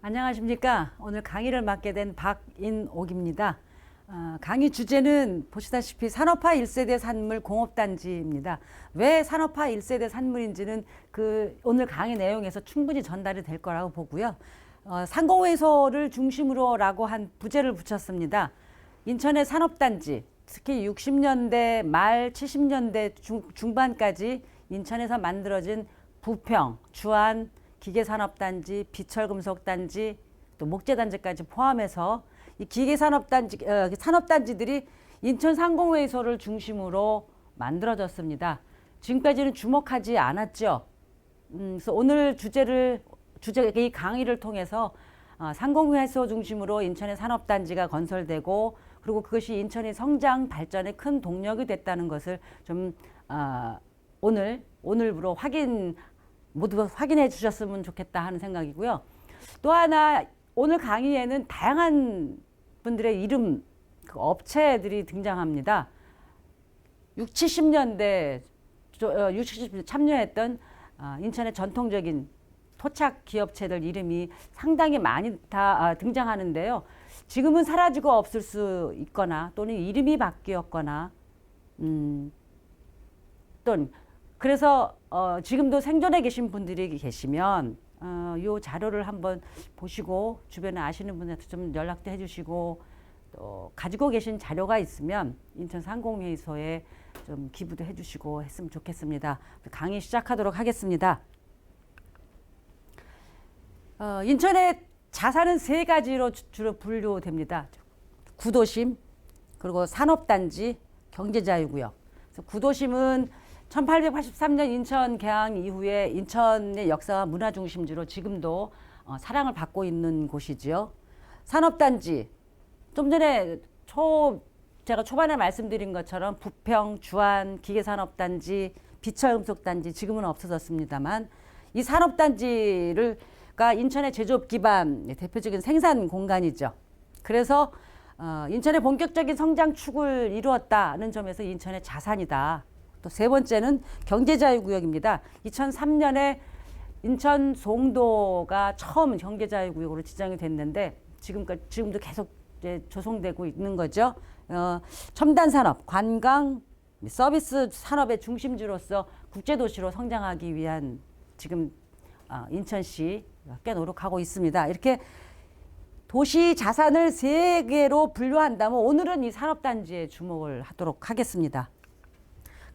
안녕하십니까. 오늘 강의를 맡게 된 박인옥입니다. 강의 주제는 보시다시피 산업화 1세대 산물 공업단지입니다. 왜 산업화 1세대 산물인지는 오늘 강의 내용에서 충분히 전달이 될 거라고 보고요. 상공회소를 중심으로라고 한 부제를 붙였습니다. 인천의 산업단지, 특히 60년대 말 70년대 중반까지 인천에서 만들어진 부평, 주안, 기계산업단지, 비철금속단지, 또 목재단지까지 포함해서 이 기계산업단지, 산업단지들이 인천 상공회의소를 중심으로 만들어졌습니다. 지금까지는 주목하지 않았죠. 그래서 오늘 이 강의를 통해서 상공회의소 중심으로 인천의 산업단지가 건설되고, 그리고 그것이 인천의 성장 발전에 큰 동력이 됐다는 것을 좀 오늘부로 모두 확인해 주셨으면 좋겠다 하는 생각이고요. 또 하나, 오늘 강의에는 다양한 분들의 이름, 업체들이 등장합니다. 60, 70년대 참여했던 인천의 전통적인 토착 기업체들 이름이 상당히 많이 다 등장하는데요. 지금은 사라지고 없을 수 있거나, 또는 이름이 바뀌었거나, 또는 그래서 지금도 생존해 계신 분들이 계시면 이 자료를 한번 보시고 주변에 아시는 분한테 좀 연락도 해주시고, 또 가지고 계신 자료가 있으면 인천 상공회의소에 좀 기부도 해주시고 했으면 좋겠습니다. 강의 시작하도록 하겠습니다. 인천의 자산은 세 가지로 주로 분류됩니다. 구도심, 그리고 산업단지, 경제자유구역. 구도심은 1883년 인천 개항 이후에 인천의 역사와 문화 중심지로 지금도 사랑을 받고 있는 곳이지요. 산업단지, 좀 전에 제가 초반에 말씀드린 것처럼 부평, 주안, 기계산업단지, 비철금속단지 지금은 없어졌습니다만, 이 산업단지가 인천의 제조업 기반 대표적인 생산 공간이죠. 그래서 인천의 본격적인 성장 축을 이루었다는 점에서 인천의 자산이다. 또 세 번째는 경제자유구역입니다. 2003년에 인천 송도가 처음 경제자유구역으로 지정이 됐는데 지금도 계속 조성되고 있는 거죠. 첨단 산업, 관광, 서비스 산업의 중심지로서 국제도시로 성장하기 위한 지금 인천시 꽤 노력하고 있습니다. 이렇게 도시 자산을 세 개로 분류한다면 오늘은 이 산업단지에 주목을 하도록 하겠습니다.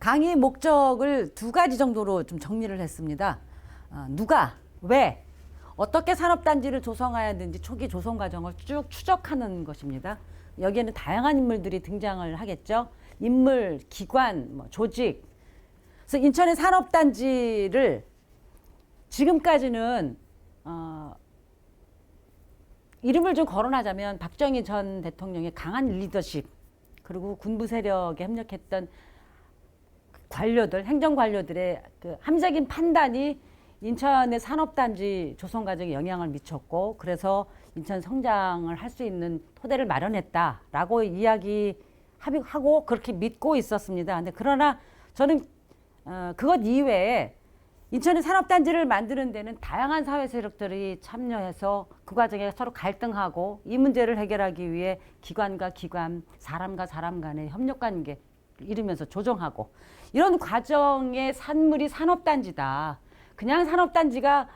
강의 목적을 두 가지 정도로 좀 정리를 했습니다. 누가, 왜, 어떻게 산업단지를 조성하였는지 초기 조성 과정을 쭉 추적하는 것입니다. 여기에는 다양한 인물들이 등장을 하겠죠. 인물, 기관, 조직. 그래서 인천의 산업단지를 지금까지는 이름을 좀 거론하자면 박정희 전 대통령의 강한 리더십, 그리고 군부 세력에 협력했던 관료들, 행정관료들의 함정인 판단이 인천의 산업단지 조성 과정에 영향을 미쳤고, 그래서 인천 성장을 할 수 있는 토대를 마련했다라고 이야기하고 그렇게 믿고 있었습니다. 근데 그러나 저는 그것 이외에 인천의 산업단지를 만드는 데는 다양한 사회 세력들이 참여해서 그 과정에 서로 갈등하고 이 문제를 해결하기 위해 기관과 기관, 사람과 사람 간의 협력관계 이루면서 조정하고, 이런 과정의 산물이 산업단지다. 그냥 산업단지가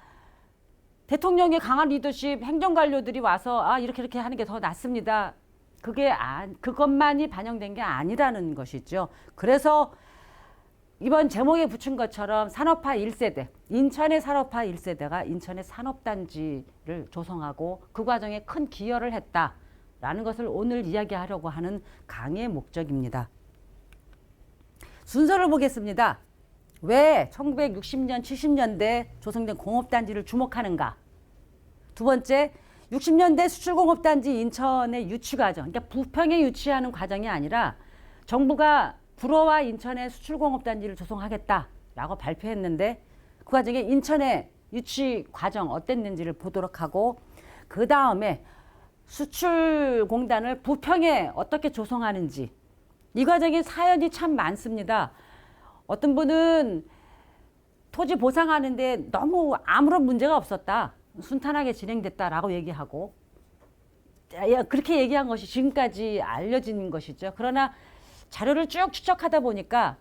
대통령의 강한 리더십, 행정관료들이 와서 이렇게 하는 게 더 낫습니다. 그것만이 반영된 게 아니라는 것이죠. 그래서 이번 제목에 붙인 것처럼 산업화 1세대, 인천의 산업화 1세대가 인천의 산업단지를 조성하고 그 과정에 큰 기여를 했다라는 것을 오늘 이야기하려고 하는 강의의 목적입니다. 순서를 보겠습니다. 왜 1960년, 70년대 조성된 공업단지를 주목하는가? 두 번째, 60년대 수출공업단지 인천의 유치 과정, 그러니까 부평에 유치하는 과정이 아니라 정부가 불어와 인천의 수출공업단지를 조성하겠다라고 발표했는데 그 과정에 인천의 유치 과정 어땠는지를 보도록 하고, 그 다음에 수출공단을 부평에 어떻게 조성하는지, 이 과정에 사연이 참 많습니다. 어떤 분은 토지 보상하는데 너무 아무런 문제가 없었다. 순탄하게 진행됐다라고 얘기하고 그렇게 얘기한 것이 지금까지 알려진 것이죠. 그러나 자료를 쭉 추적하다 보니까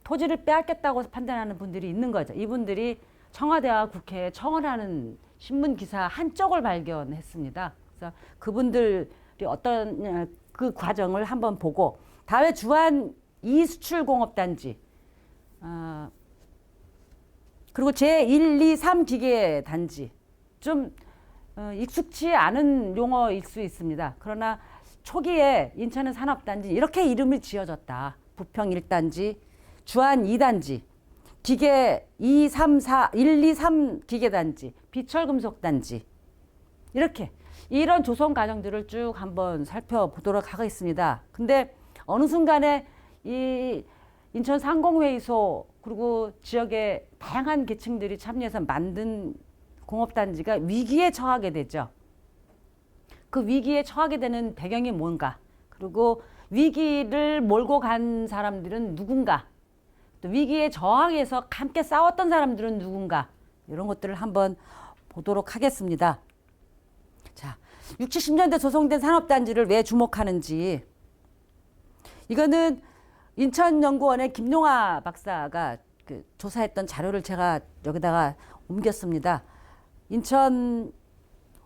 토지를 빼앗겼다고 판단하는 분들이 있는 거죠. 이분들이 청와대와 국회에 청원하는 신문 기사 한쪽을 발견했습니다. 그래서 그분들이 어떤 그 과정을 한번 보고 다음에 주한 이수출공업단지 그리고 제1, 2, 3 기계단지 좀 익숙치 않은 용어일 수 있습니다. 그러나 초기에 인천은 산업단지 이렇게 이름이 지어졌다. 부평 1단지, 주한 2단지, 기계 2, 3, 4, 1, 2, 3 기계단지, 비철금속단지 이렇게 이런 조성 과정들을 쭉 한번 살펴보도록 하겠습니다. 근데 어느 순간에 이 인천 상공회의소 그리고 지역의 다양한 계층들이 참여해서 만든 공업단지가 위기에 처하게 되죠. 그 위기에 처하게 되는 배경이 뭔가, 그리고 위기를 몰고 간 사람들은 누군가, 또 위기에 저항해서 함께 싸웠던 사람들은 누군가, 이런 것들을 한번 보도록 하겠습니다. 자, 60, 70년대 조성된 산업단지를 왜 주목하는지, 이거는 인천연구원의 김용하 박사가 그 조사했던 자료를 제가 여기다가 옮겼습니다. 인천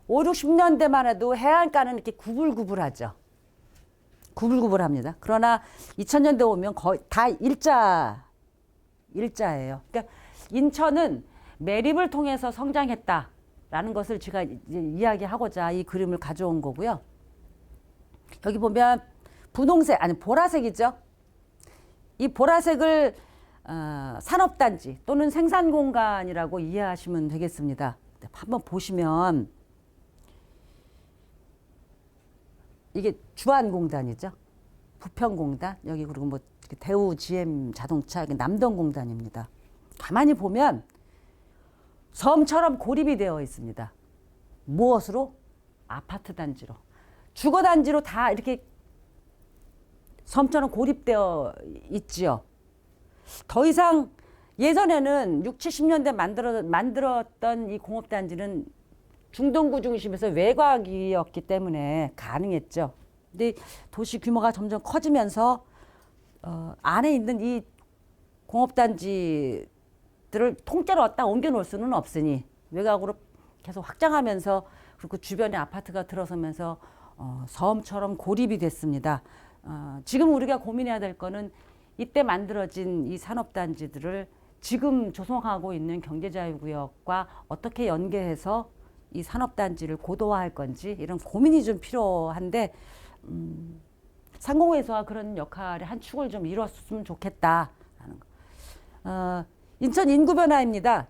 5, 60년대만 해도 해안가는 이렇게 구불구불하죠. 구불구불합니다. 그러나 2000년대 오면 거의 다 일자예요. 그러니까 인천은 매립을 통해서 성장했다라는 것을 제가 이제 이야기하고자 이 그림을 가져온 거고요. 여기 보면 분홍색, 아니 보라색이죠. 이 보라색을 산업단지 또는 생산공간이라고 이해하시면 되겠습니다. 한번 보시면 이게 주한공단이죠. 부평공단, 여기 그리고 뭐 대우 GM 자동차, 남동공단입니다. 가만히 보면 섬처럼 고립이 되어 있습니다. 무엇으로? 아파트 단지로. 주거 단지로 다 이렇게 섬처럼 고립되어 있지요. 더 이상 예전에는 6, 70년대 만들었던 이 공업단지는 중동구 중심에서 외곽이었기 때문에 가능했죠. 근데 도시 규모가 점점 커지면서 안에 있는 이 공업단지들을 통째로 갖다 옮겨 놓을 수는 없으니 외곽으로 계속 확장하면서, 그리고 주변에 아파트가 들어서면서 섬처럼 고립이 됐습니다. 지금 우리가 고민해야 될 거는 이때 만들어진 이 산업단지들을 지금 조성하고 있는 경제자유구역과 어떻게 연계해서 이 산업단지를 고도화할 건지, 이런 고민이 좀 필요한데 상공회의소가 그런 역할의 한 축을 좀 이뤘으면 좋겠다라는 거. 인천 인구 변화입니다.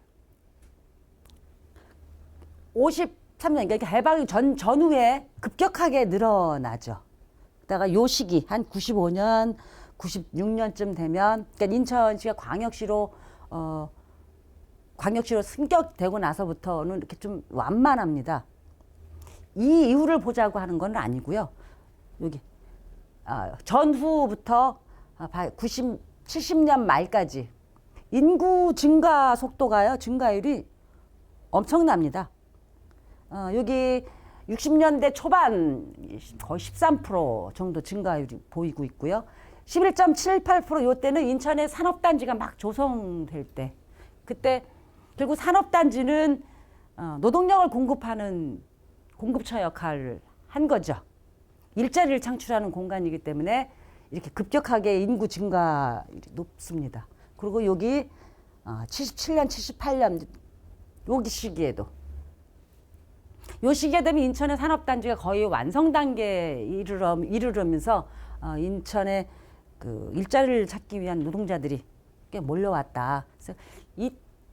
53년, 그러니까 해방 전후에 급격하게 늘어나죠. 그다가 요 시기 한 95년, 96년쯤 되면, 그러니까 인천시가 광역시로 승격되고 나서부터는 이렇게 좀 완만합니다. 이 이유를 보자고 하는 건 아니고요. 여기 전후부터 70년 말까지 인구 증가 속도가요, 증가율이 엄청납니다. 여기 60년대 초반 거의 13% 정도 증가율이 보이고 있고요. 11.78% 요때는 인천의 산업단지가 막 조성될 때, 그때 결국 산업단지는 노동력을 공급하는 공급처 역할을 한 거죠. 일자리를 창출하는 공간이기 때문에 이렇게 급격하게 인구 증가율이 높습니다. 그리고 여기 77년, 78년 여기 시기에도, 요 시기에 되면 인천의 산업단지가 거의 완성 단계에 이르면서 인천의 그 일자리를 찾기 위한 노동자들이 꽤 몰려왔다. 그래서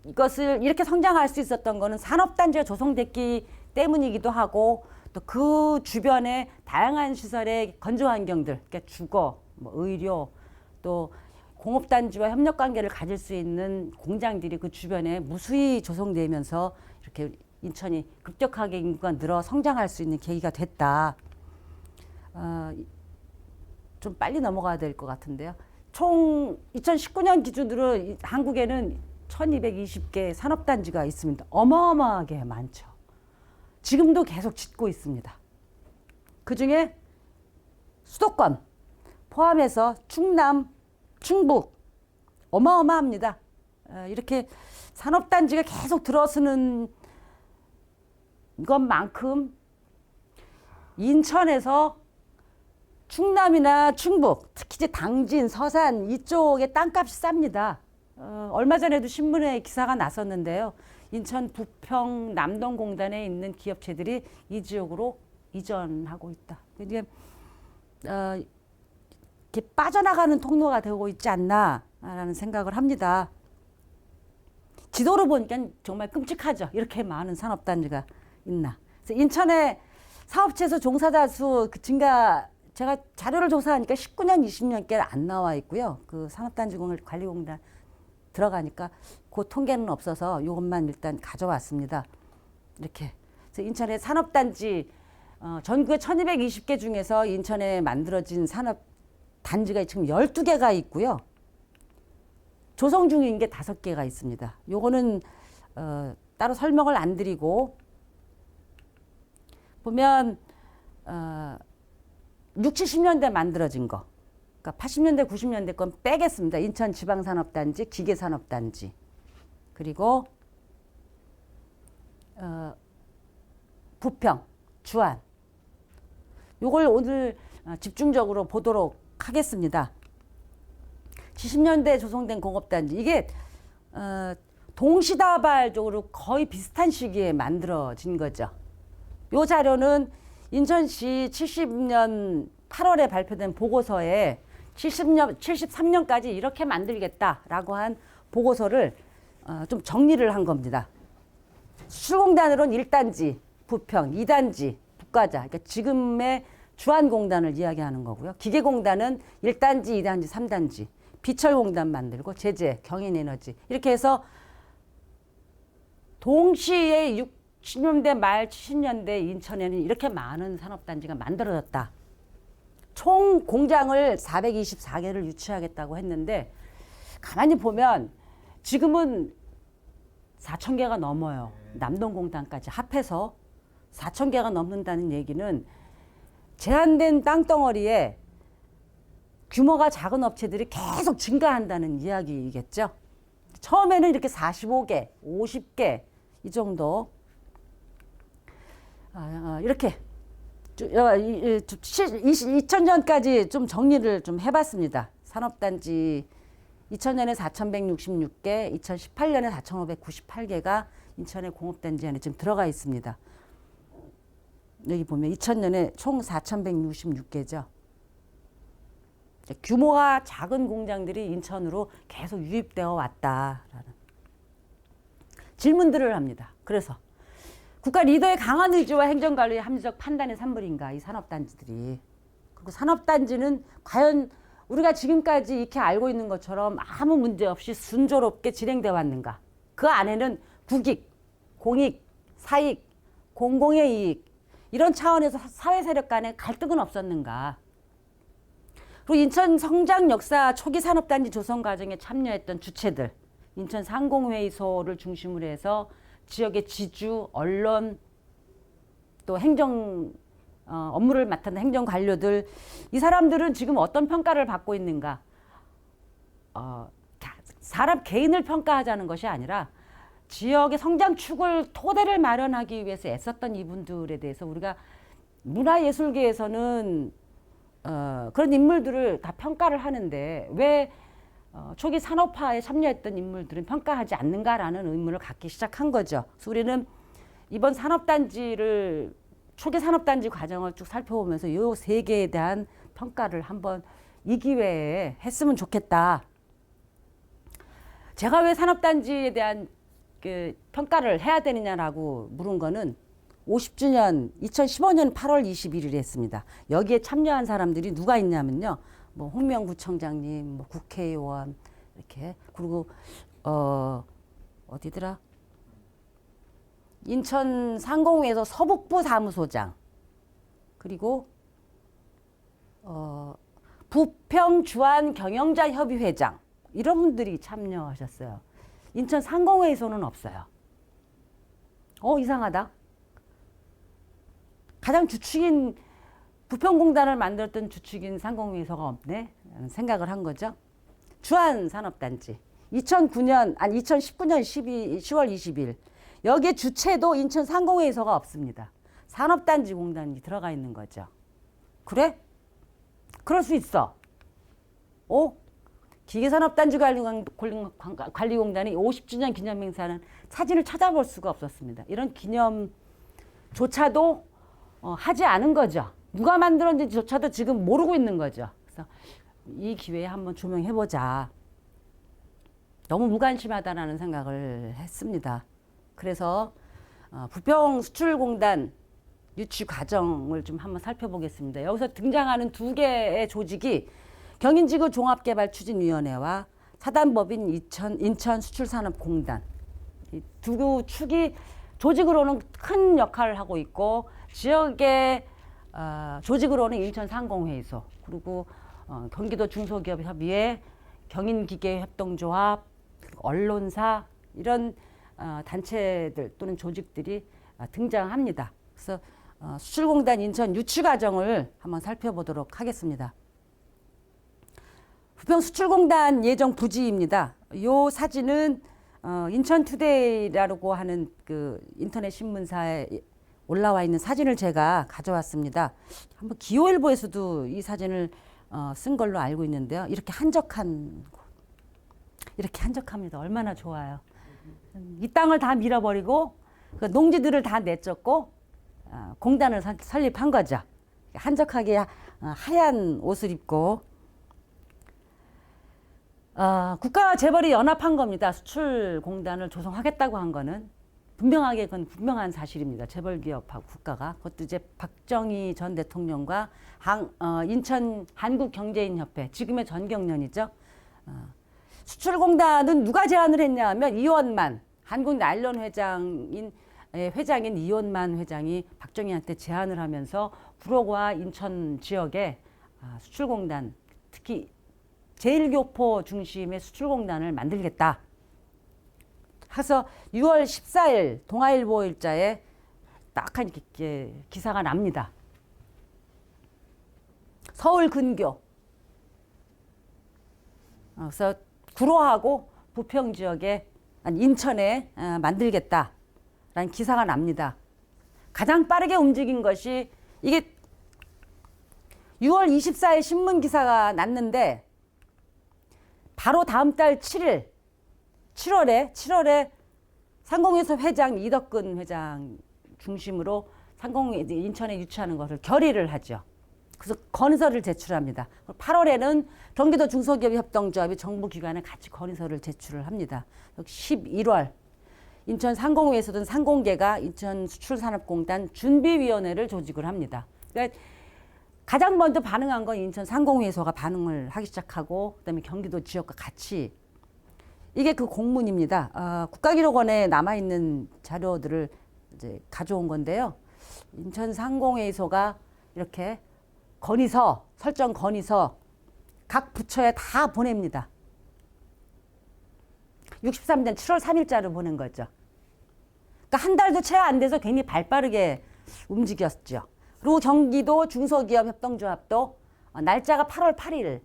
이것을 이렇게 성장할 수 있었던 거는 산업단지가 조성됐기 때문이기도 하고, 또 그 주변에 다양한 시설의 건조 환경들, 그러니까 주거, 뭐 의료, 또 공업단지와 협력 관계를 가질 수 있는 공장들이 그 주변에 무수히 조성되면서 이렇게 인천이 급격하게 인구가 늘어 성장할 수 있는 계기가 됐다. 좀 빨리 넘어가야 될 것 같은데요. 총 2019년 기준으로 한국에는 1220개 산업단지가 있습니다. 어마어마하게 많죠. 지금도 계속 짓고 있습니다. 그중에 수도권 포함해서 충남, 충북 어마어마합니다. 이렇게 산업단지가 계속 들어서는 것만큼 인천에서 충남이나 충북, 특히 이제 당진, 서산 이쪽의 땅값이 쌉니다. 얼마 전에도 신문에 기사가 났었는데요. 인천 부평 남동공단에 있는 기업체들이 이 지역으로 이전하고 있다. 이게 이렇게 빠져나가는 통로가 되고 있지 않나라는 생각을 합니다. 지도로 보니까 정말 끔찍하죠. 이렇게 많은 산업단지가 있나. 그래서 인천의 사업체에서 종사자 수 증가, 제가 자료를 조사하니까 19년, 20년께 안 나와 있고요. 그 산업단지관리공단 들어가니까 그 통계는 없어서 이것만 일단 가져왔습니다. 이렇게. 그래서 인천의 산업단지 전국에 1220개 중에서 인천에 만들어진 산업단지가 지금 12개가 있고요. 조성 중인 게 5개가 있습니다. 요거는 따로 설명을 안 드리고 보면 60, 70년대 만들어진 거, 그러니까 80년대, 90년대 건 빼겠습니다. 인천 지방산업단지, 기계산업단지, 그리고 부평, 주안. 요걸 오늘 집중적으로 보도록 하겠습니다. 70년대 조성된 공업단지, 이게 동시다발적으로 거의 비슷한 시기에 만들어진 거죠. 요 자료는 인천시 70년 8월에 발표된 보고서에 73년까지 이렇게 만들겠다라고 한 보고서를 좀 정리를 한 겁니다. 수출공단으로는 1단지 부평, 2단지 북가자, 그러니까 지금의 주한공단을 이야기하는 거고요. 기계공단은 1단지, 2단지, 3단지, 비철공단 만들고 제재, 경인에너지 이렇게 해서 동시에 60년대 말 70년대 인천에는 이렇게 많은 산업단지가 만들어졌다. 총 공장을 424개를 유치하겠다고 했는데 가만히 보면 지금은 4,000개가 넘어요. 남동공단까지 합해서 4,000개가 넘는다는 얘기는 제한된 땅덩어리에 규모가 작은 업체들이 계속 증가한다는 이야기겠죠. 처음에는 이렇게 45개, 50개 이 정도 이렇게 2000년까지 좀 정리를 좀 해봤습니다. 산업단지 2000년에 4166개, 2018년에 4598개가 인천의 공업단지 안에 지금 들어가 있습니다. 여기 보면 2000년에 총 4166개죠. 규모가 작은 공장들이 인천으로 계속 유입되어 왔다라는 질문들을 합니다. 그래서 국가 리더의 강한 의지와 행정관리의 합리적 판단의 산물인가 이 산업단지들이. 그리고 산업단지는 과연 우리가 지금까지 이렇게 알고 있는 것처럼 아무 문제 없이 순조롭게 진행되어 왔는가. 그 안에는 국익, 공익, 사익, 공공의 이익 이런 차원에서 사회 세력 간의 갈등은 없었는가. 그리고 인천 성장 역사 초기 산업단지 조성 과정에 참여했던 주체들, 인천 상공회의소를 중심으로 해서 지역의 지주, 언론, 또 행정 업무를 맡은 행정 관료들, 이 사람들은 지금 어떤 평가를 받고 있는가? 사람 개인을 평가하자는 것이 아니라 지역의 성장축을 토대를 마련하기 위해서 애썼던 이분들에 대해서 우리가 문화예술계에서는 그런 인물들을 다 평가를 하는데 왜 초기 산업화에 참여했던 인물들은 평가하지 않는가라는 의문을 갖기 시작한 거죠. 그래서 우리는 이번 산업단지를 초기 산업단지 과정을 쭉 살펴보면서 이 세 개에 대한 평가를 한번 이 기회에 했으면 좋겠다. 제가 왜 산업단지에 대한 그 평가를 해야 되느냐라고 물은 거는 50주년 2015년 8월 21일에 했습니다. 여기에 참여한 사람들이 누가 있냐면요. 뭐 홍명구청장님, 뭐 국회의원 이렇게 그리고 어디더라? 인천 상공회에서 서북부 사무소장 그리고 부평 주한 경영자 협의 회장 이런 분들이 참여하셨어요. 인천 상공회에서는 없어요. 이상하다. 가장 주축인 부평공단을 만들었던 주축인 상공회의소가 없네 라는 생각을 한 거죠. 주한산업단지 2019년 10월 20일 여기에 주체도 인천상공회의소가 없습니다. 산업단지 공단이 들어가 있는 거죠. 그래? 그럴 수 있어. 기계산업단지 관리공단이 50주년 기념행사는 사진을 찾아볼 수가 없었습니다. 이런 기념조차도 하지 않은 거죠. 누가 만들었는지조차도 지금 모르고 있는 거죠. 그래서 이 기회에 한번 조명해보자. 너무 무관심하다라는 생각을 했습니다. 그래서 부평수출공단 유치 과정을 좀 한번 살펴보겠습니다. 여기서 등장하는 두 개의 조직이 경인지구 종합개발추진위원회와 사단법인 인천수출산업공단 이 두 축이 조직으로는 큰 역할을 하고 있고 지역의 조직으로는 인천상공회의소 그리고 경기도 중소기업협의회 경인기계협동조합 언론사 이런 단체들 또는 조직들이 등장합니다. 그래서 수출공단 인천 유치 과정을 한번 살펴보도록 하겠습니다. 부평수출공단 예정 부지입니다. 이 사진은 인천투데이라고 하는 그 인터넷 신문사에 올라와 있는 사진을 제가 가져왔습니다. 한번 기호일보에서도 이 사진을 쓴 걸로 알고 있는데요. 이렇게 한적합니다. 얼마나 좋아요. 이 땅을 다 밀어버리고 그 농지들을 다 내쫓고 공단을 설립한 거죠. 한적하게 하얀 옷을 입고 국가와 재벌이 연합한 겁니다. 수출공단을 조성하겠다고 한 거는 분명하게 그건 분명한 사실입니다. 재벌기업하고 국가가 그것도 이제 박정희 전 대통령과 인천 한국경제인협회 지금의 전경련이죠. 수출공단은 누가 제안을 했냐 하면 이원만 한국나일론 회장인 이원만 회장이 박정희한테 제안을 하면서 구로구와 인천 지역에 수출공단 특히 제1교포 중심의 수출공단을 만들겠다. 해서 6월 14일 동아일보 일자에 딱한 기사가 납니다. 서울 근교. 그래서 구로하고 부평 지역에 아니 인천에 만들겠다라는 기사가 납니다. 가장 빠르게 움직인 것이 이게 6월 24일 신문 기사가 났는데 바로 다음 달 7월에 상공회의소 회장 이덕근 회장 중심으로 인천에 유치하는 것을 결의를 하죠. 그래서 건의서를 제출합니다. 8월에는 경기도 중소기업협동조합이 정부기관에 같이 건의서를 제출을 합니다. 11월 인천 상공회의소든 상공계가 인천수출산업공단 준비위원회를 조직을 합니다. 그러니까 가장 먼저 반응한 건 인천 상공회의소가 반응을 하기 시작하고 그다음에 경기도 지역과 같이 이게 그 공문입니다. 국가기록원에 남아있는 자료들을 이제 가져온 건데요. 인천 상공회의소가 이렇게 설정 건의서 각 부처에 다 보냅니다. 63년 7월 3일자로 보낸 거죠. 그러니까 한 달도 채 안 돼서 괜히 발빠르게 움직였죠. 그리고 경기도 중소기업협동조합도 날짜가 8월 8일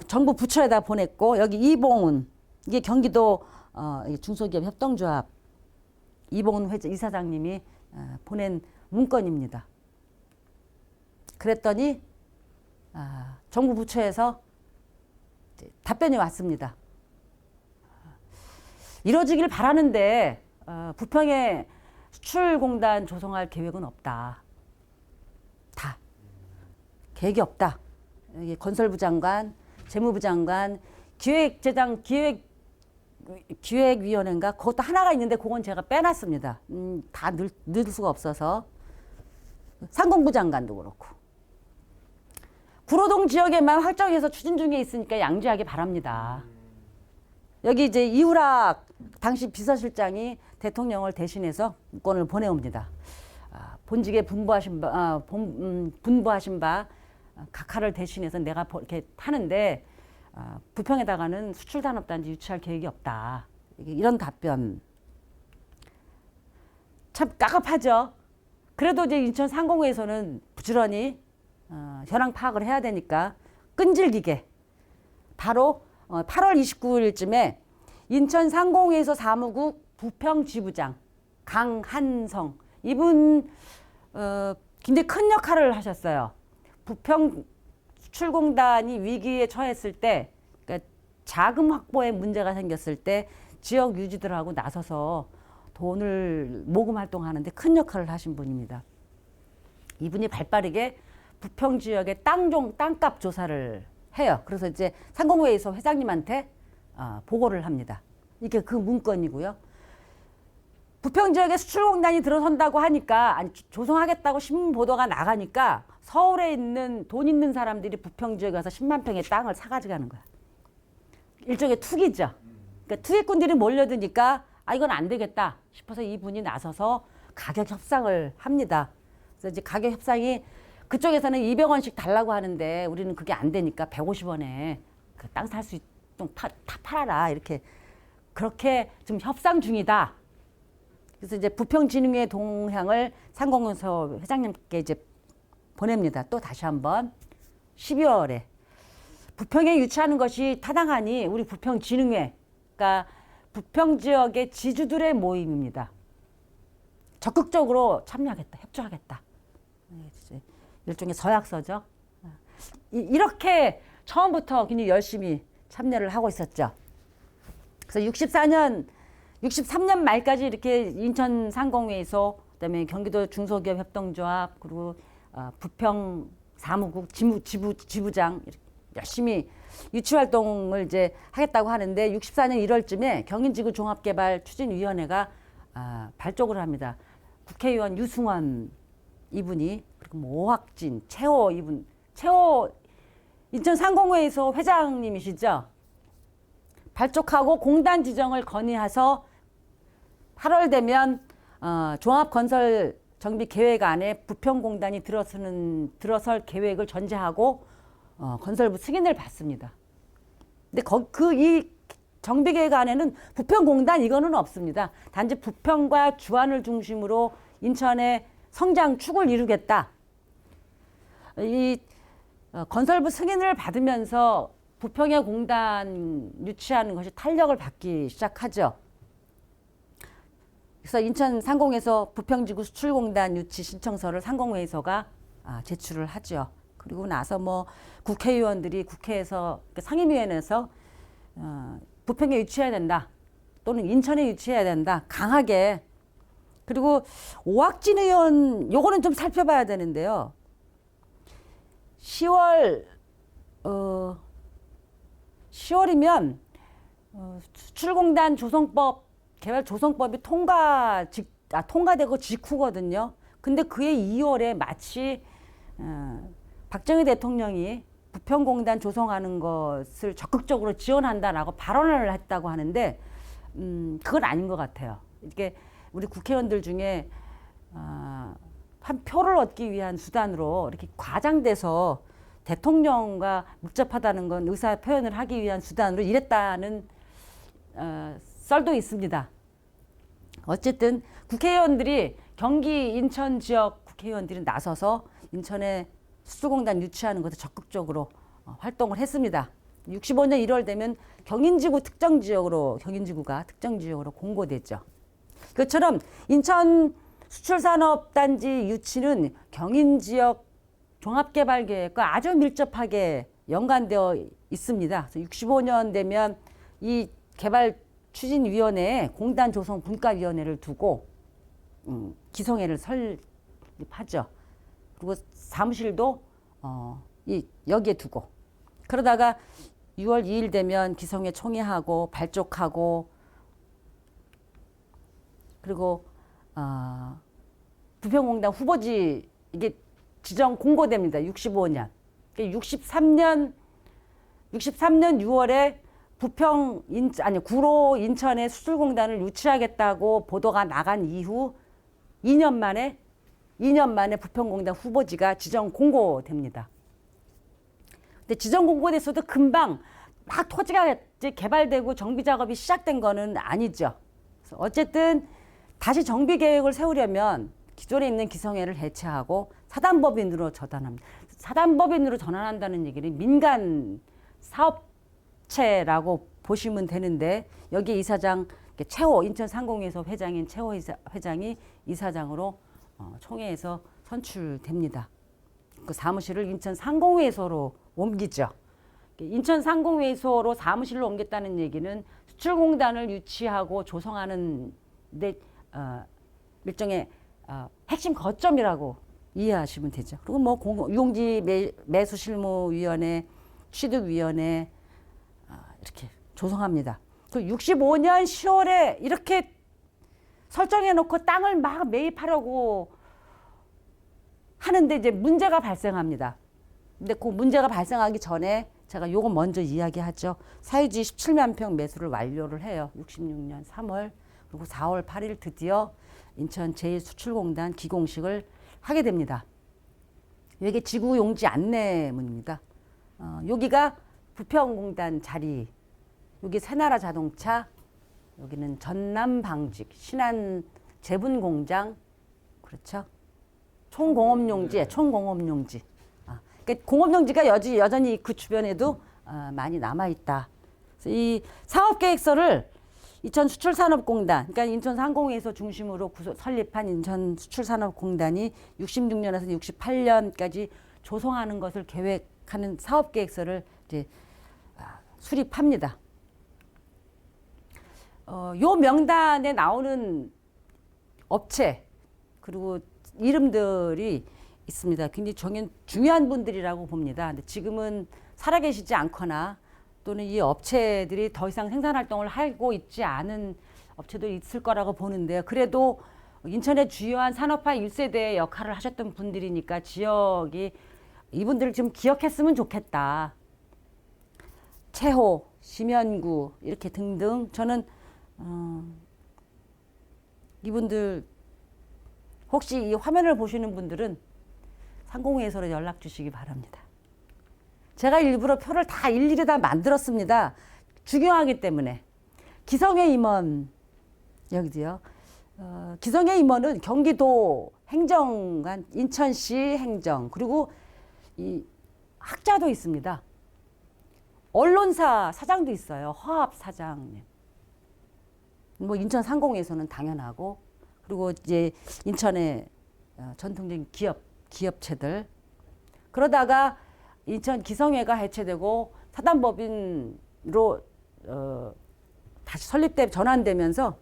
정부 부처에다 보냈고 여기 이봉훈 이게 경기도 중소기업협동조합 이봉훈 이사장님이 보낸 문건입니다. 그랬더니 정부 부처에서 답변이 왔습니다. 이뤄지길 바라는데 부평에 수출공단 조성할 계획은 없다. 다 계획이 없다. 건설부 장관, 재무부 장관, 기획위원회인가 그것도 하나가 있는데 그건 제가 빼놨습니다. 다 넣을 수가 없어서 상공부 장관도 그렇고 구로동 지역에만 확정해서 추진 중에 있으니까 양지하기 바랍니다. 여기 이제 이후락 당시 비서실장이 대통령을 대신해서 문건을 보내옵니다. 본직에 분부하신 바 각하를 대신해서 내가 이렇게 타는데 부평에다가는 수출산업단지 유치할 계획이 없다. 이런 답변 참 까깝하죠. 그래도 이제 인천 상공회에서는 부지런히 현황 파악을 해야 되니까 끈질기게 바로 8월 29일쯤에 인천 상공회에서 사무국 부평지부장 강한성 이분 굉장히 큰 역할을 하셨어요. 부평 수출공단이 위기에 처했을 때, 그러니까 자금 확보에 문제가 생겼을 때 지역 유지들하고 나서서 돈을 모금 활동하는데 큰 역할을 하신 분입니다. 이분이 발빠르게 부평 지역의 땅값 조사를 해요. 그래서 이제 상공회에서 회장님한테 보고를 합니다. 이게 그 문건이고요. 부평 지역에 수출공단이 들어선다고 하니까, 아니, 조성하겠다고 신문 보도가 나가니까 서울에 있는 돈 있는 사람들이 부평 지역에 가서 10만 평의 땅을 사가지고 가는 거야. 일종의 투기죠. 그러니까 투기꾼들이 몰려드니까 이건 안 되겠다 싶어서 이분이 나서서 가격 협상을 합니다. 그래서 이제 가격 협상이 그쪽에서는 200원씩 달라고 하는데 우리는 그게 안 되니까 150원에 그 땅 살 수 있도록 다 팔아라, 이렇게 그렇게 지금 협상 중이다. 그래서 이제 부평진흥회 동향을 상공회에서 회장님께 이제 보냅니다. 또 다시 한번 12월에 부평에 유치하는 것이 타당하니 우리 부평진흥회, 그러니까 부평 지역의 지주들의 모임입니다. 적극적으로 참여하겠다, 협조하겠다. 일종의 서약서죠. 이렇게 처음부터 굉장히 열심히 참여를 하고 있었죠. 그래서 63년 말까지 이렇게 인천 상공회에서, 그다음에 경기도 중소기업 협동조합, 그리고 부평 사무국 지부장 이렇게 열심히 유치 활동을 이제 하겠다고 하는데 64년 1월쯤에 경인지구 종합개발 추진위원회가 발족을 합니다. 국회의원 유승원 이분이, 그리고 뭐 오학진, 최호 이분, 최호 인천 상공회에서 회장님이시죠. 발족하고 공단 지정을 건의해서 8월 되면 종합건설 정비 계획 안에 부평공단이 들어설 계획을 전제하고 건설부 승인을 받습니다. 근데 이 정비 계획 안에는 부평공단 이거는 없습니다. 단지 부평과 주안을 중심으로 인천의 성장 축을 이루겠다. 이 건설부 승인을 받으면서 부평의 공단 유치하는 것이 탄력을 받기 시작하죠. 그래서 인천 상공에서 부평지구 수출공단 유치 신청서를 상공회의소가 제출을 하죠. 그리고 나서 뭐 국회의원들이 국회에서, 상임위원회에서 부평에 유치해야 된다, 또는 인천에 유치해야 된다, 강하게. 그리고 오학진 의원, 요거는 좀 살펴봐야 되는데요. 10월이면 수출공단 조성법, 개발 조성법이 통과되고 직후거든요. 근데 그해 2월에 마치 박정희 대통령이 부평공단 조성하는 것을 적극적으로 지원한다라고 발언을 했다고 하는데 그건 아닌 것 같아요. 이게 우리 국회의원들 중에 한 표를 얻기 위한 수단으로 이렇게 과장돼서 대통령과 밀접하다는 건 의사 표현을 하기 위한 수단으로 이랬다는 썰도 있습니다. 어쨌든 국회의원들이, 경기 인천 지역 국회의원들이 나서서 인천에 수출공단 유치하는 것에 적극적으로 활동을 했습니다. 65년 1월 되면 경인지구가 특정 지역으로 공고됐죠. 그처럼 인천 수출산업단지 유치는 경인지역 종합개발계획과 아주 밀접하게 연관되어 있습니다. 그래서 65년 되면 이 개발추진위원회에 공단 조성 분과위원회를 두고 기성회를 설립하죠. 그리고 사무실도 여기에 두고, 그러다가 6월 2일 되면 기성회 총회하고 발족하고, 그리고 부평공단 후보지 이게 지정 공고됩니다. 65년. 63년 6월에 구로 인천에 수출공단을 유치하겠다고 보도가 나간 이후 2년 만에 부평공단 후보지가 지정 공고됩니다. 근데 지정 공고됐어도 금방 막 토지가 개발되고 정비 작업이 시작된 거는 아니죠. 그래서 어쨌든 다시 정비 계획을 세우려면 기존에 있는 기성회를 해체하고 사단법인으로 전환합니다. 사단법인으로 전환한다는 얘기는 민간 사업체라고 보시면 되는데 여기 이사장 최호 인천상공회소 회장인 최호 회장이 이사장으로 총회에서 선출됩니다. 그 사무실을 인천상공회소로 옮기죠. 인천상공회소로 사무실로 옮겼다는 얘기는 수출공단을 유치하고 조성하는 데 일종의 핵심 거점이라고 이해하시면 되죠. 그리고 뭐 유용지 매수실무위원회, 취득위원회 이렇게 조성합니다. 그 65년 10월에 이렇게 설정해 놓고 땅을 막 매입하려고 하는데 이제 문제가 발생합니다. 근데 그 문제가 발생하기 전에 제가 요거 먼저 이야기하죠. 사유지 17만 평 매수를 완료를 해요. 66년 3월 그리고 4월 8일 드디어 인천 제1수출공단 기공식을 하게 됩니다. 이게 지구용지 안내문입니다. 여기가 부평공단 자리, 여기 새나라 자동차, 여기는 전남방직, 신안 제분공장, 그렇죠? 총공업용지, 총공업용지. 그러니까 공업용지가 여전히 그 주변에도 많이 남아있다. 그래서 이 사업계획서를 인천수출산업공단, 그러니까 인천상공회소 중심으로 설립한 인천수출산업공단이 66년에서 68년까지 조성하는 것을 계획하는 사업계획서를 이제 수립합니다. 요 명단에 나오는 업체 그리고 이름들이 있습니다. 굉장히 중요한 분들이라고 봅니다. 근데 지금은 살아계시지 않거나 또는 이 업체들이 더 이상 생산활동을 하고 있지 않은 업체도 있을 거라고 보는데요. 그래도 인천의 주요한 산업화 1세대의 역할을 하셨던 분들이니까 지역이 이분들을 좀 기억했으면 좋겠다. 채호, 심연구 이렇게 등등 저는 이분들 혹시 이 화면을 보시는 분들은 상공회의소로 연락 주시기 바랍니다. 제가 일부러 표를 다 일일이 다 만들었습니다. 중요하기 때문에. 기성회 임원 여기도요. 기성회 임원은 경기도 행정관, 인천시 행정 그리고 이 학자도 있습니다. 언론사 사장도 있어요. 화합 사장님. 뭐 인천 상공에서는 당연하고 그리고 이제 인천의 전통적인 기업체들 그러다가 인천 기성회가 해체되고 사단법인으로 다시 설립돼 전환되면서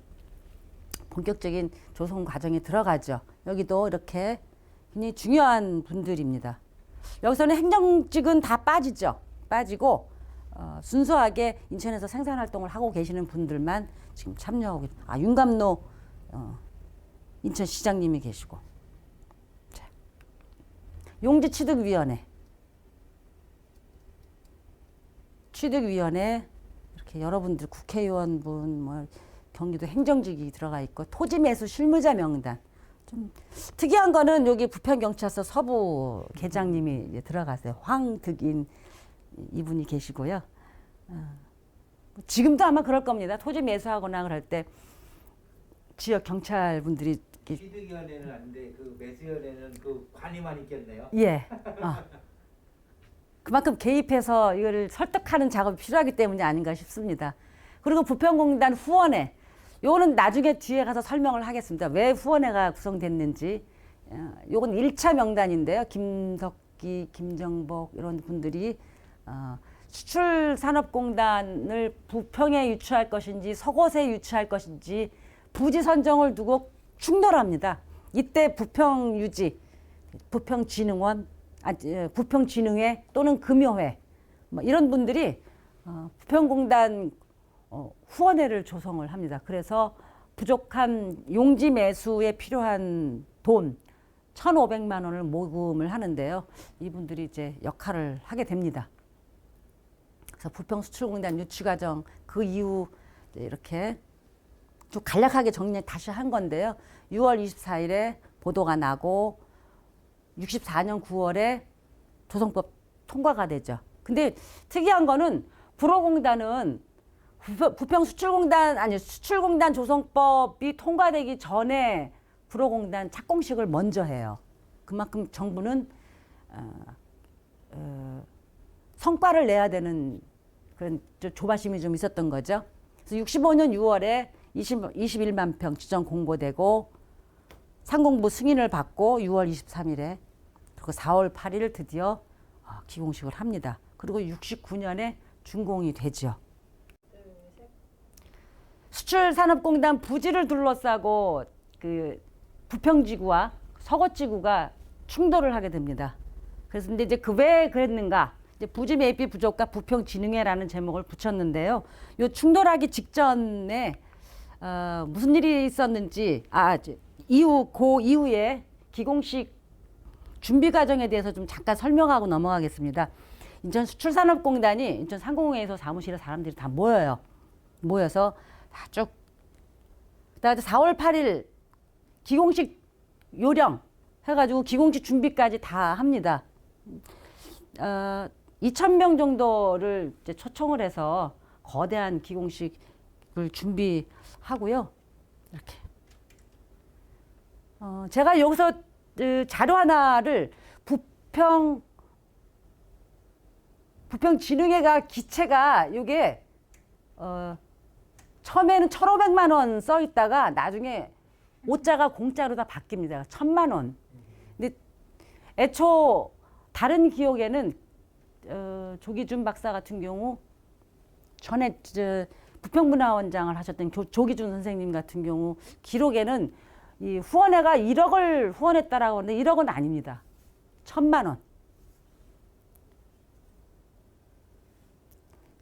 본격적인 조성 과정에 들어가죠. 여기도 이렇게 굉장히 중요한 분들입니다. 여기서는 행정직은 다 빠지죠. 빠지고 순수하게 인천에서 생산활동을 하고 계시는 분들만 지금 참여하고 윤감노 인천시장님이 계시고 자, 용지취득위원회 취득위원회 이렇게 여러분들 국회의원분 뭐 경기도 행정직이 들어가 있고 토지매수 실무자 명단 좀 특이한 거는 여기 부평경찰서 서부 계장님이 이제 들어가세요. 황득인 이분이 계시고요. 지금도 아마 그럴 겁니다. 토지 매수하거나 그럴 때 지역 경찰분들이 취득위원회는 아닌데 그 매수위원회는 그 관이만 있겠네요. 예. 그만큼 개입해서 이거를 설득하는 작업이 필요하기 때문이 아닌가 싶습니다. 그리고 부평공단 후원회 요거는 나중에 뒤에 가서 설명을 하겠습니다. 왜 후원회가 구성됐는지. 요건 1차 명단인데요. 김석기, 김정복 이런 분들이 수출산업공단을 부평에 유치할 것인지 서곳에 유치할 것인지 부지 선정을 두고 충돌합니다. 이때 부평유지, 부평진흥원, 부평진흥회 또는 금요회 뭐 이런 분들이 부평공단 후원회를 조성을 합니다. 그래서 부족한 용지 매수에 필요한 돈 1,500만 원을 모금을 하는데요. 이분들이 이제 역할을 하게 됩니다. 그래서 부평수출공단 유치 과정 그 이후 이렇게 좀 간략하게 정리 다시 한 건데요. 6월 24일에 보도가 나고 64년 9월에 조성법 통과가 되죠. 근데 특이한 거는 불호공단은 부평수출공단 수출공단 조성법이 통과되기 전에 불호공단 착공식을 먼저 해요. 그만큼 정부는 성과를 내야 되는 그런 조바심이 좀 있었던 거죠. 그래서 65년 6월에 21만 평 지정 공고되고 상공부 승인을 받고 6월 23일에 그리고 4월 8일 드디어 기공식을 합니다. 그리고 69년에 준공이 되죠. 수출산업공단 부지를 둘러싸고 그 부평지구와 서거지구가 충돌을 하게 됩니다. 그래서 근데 이제 그 왜 그랬는가? 이제 부지 매입비 부족과 부평진흥회라는 제목을 붙였는데요. 요 충돌하기 직전에 무슨 일이 있었는지 이후에 기공식 준비 과정에 대해서 좀 잠깐 설명하고 넘어가겠습니다. 인천 수출산업공단이 인천 상공회에서 사무실에 사람들이 다 모여요. 모여서 다 쭉. 그다음에 4월 8일 기공식 요령 해가지고 기공식 준비까지 다 합니다. 2,000명 정도를 이제 초청을 해서 거대한 기공식을 준비하고요. 이렇게. 제가 여기서 자료 하나를 부평진흥회가 기체가 이게 처음에는 1,500만 원 써 있다가 나중에 오자가 공짜로 다 바뀝니다. 1,000만 원. 근데 애초 다른 기억에는 조기준 박사 같은 경우 전에 부평문화원장을 하셨던 조기준 선생님 같은 경우 기록에는 이 후원회가 1억을 후원했다라고 하는데 1억은 아닙니다. 1,000만 원.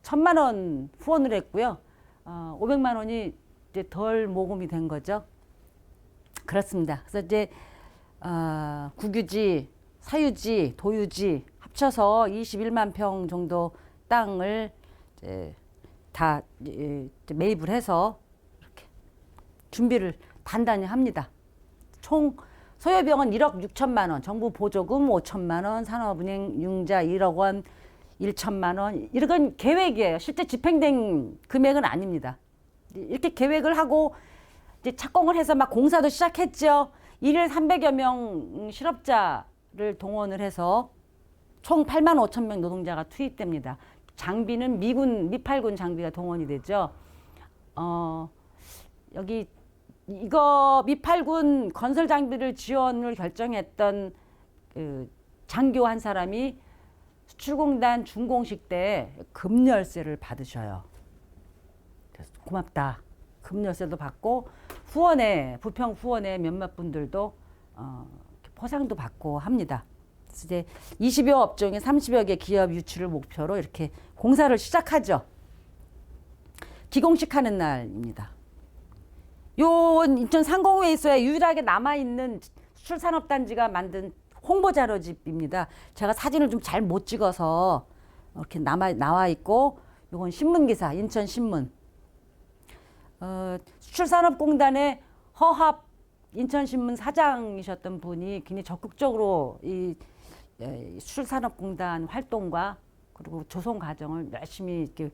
1,000만 원 후원을 했고요. 500만 원이 이제 덜 모금이 된 거죠. 그렇습니다. 그래서 이제 국유지, 사유지, 도유지 합쳐서 21만 평 정도 땅을 이제 다 매입을 해서 이렇게 준비를 단단히 합니다. 총 소요비용은 1억 6천만 원, 정부 보조금 5천만 원, 산업은행 융자 1억 원, 1천만 원. 이건 계획이에요. 실제 집행된 금액은 아닙니다. 이렇게 계획을 하고 이제 착공을 해서 막 공사도 시작했죠. 일일 300여 명 실업자를 동원을 해서 총 8만 5천 명 노동자가 투입됩니다. 장비는 미8군 장비가 동원이 되죠. 여기 이거 미8군 건설 장비를 지원을 결정했던 그 장교 한 사람이 수출공단 준공식 때 급열세를 받으셔요. 그래서 고맙다. 급열세도 받고 부평 후원회 몇몇 분들도 포상도 받고 합니다. 그래서 이제 20여 업종의 30여 개 기업 유치를 목표로 이렇게 공사를 시작하죠. 기공식 하는 날입니다. 요 인천 상공회의소에 유일하게 남아있는 수출산업단지가 만든 홍보 자료집입니다. 제가 사진을 좀 잘 못 찍어서 이렇게 나와 있고, 요건 신문기사, 인천신문. 수출산업공단의 허합 인천신문 사장이셨던 분이 굉장히 적극적으로 이 수출산업공단 활동과 그리고 조성 과정을 열심히 이렇게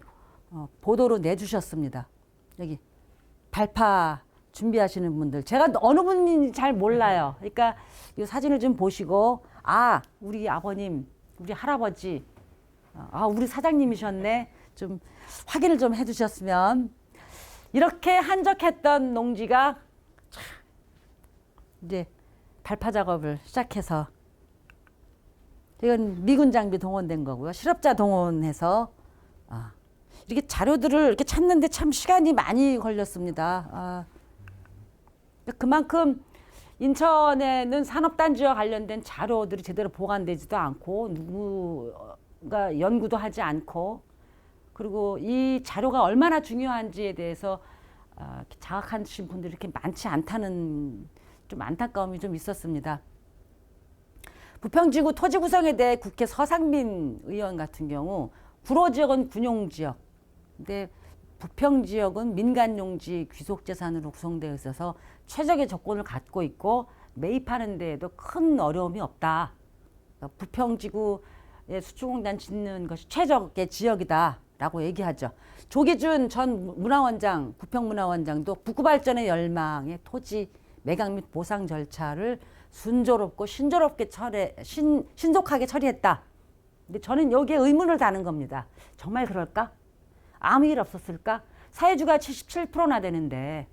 보도로 내주셨습니다. 여기 발파 준비하시는 분들, 제가 어느 분인지 잘 몰라요. 그러니까 이 사진을 좀 보시고, 우리 아버님, 우리 할아버지, 우리 사장님이셨네. 좀 확인을 좀 해주셨으면. 이렇게 한적했던 농지가 이제 발파 작업을 시작해서, 이건 미군 장비 동원된 거고요. 실업자 동원해서 이렇게 자료들을 이렇게 찾는데 참 시간이 많이 걸렸습니다. 그만큼 인천에는 산업단지와 관련된 자료들이 제대로 보관되지도 않고 누구가 연구도 하지 않고, 그리고 이 자료가 얼마나 중요한지에 대해서 자각하신 분들이 이렇게 많지 않다는 좀 안타까움이 좀 있었습니다. 부평지구 토지 구성에 대해 국회 서상민 의원 같은 경우 구로지역은 군용지역, 근데 부평지역은 민간용지 귀속재산으로 구성되어 있어서 최적의 조건을 갖고 있고 매입하는 데에도 큰 어려움이 없다. 부평지구에 수출공단 짓는 것이 최적의 지역이다 라고 얘기하죠. 조기준 전 문화원장, 부평문화원장도 북구발전의 열망에 토지 매각 및 보상 절차를 순조롭고 신조롭게 신속하게 처리했다. 근데 저는 여기에 의문을 다는 겁니다. 정말 그럴까? 아무 일 없었을까? 사회주가 77%나 되는데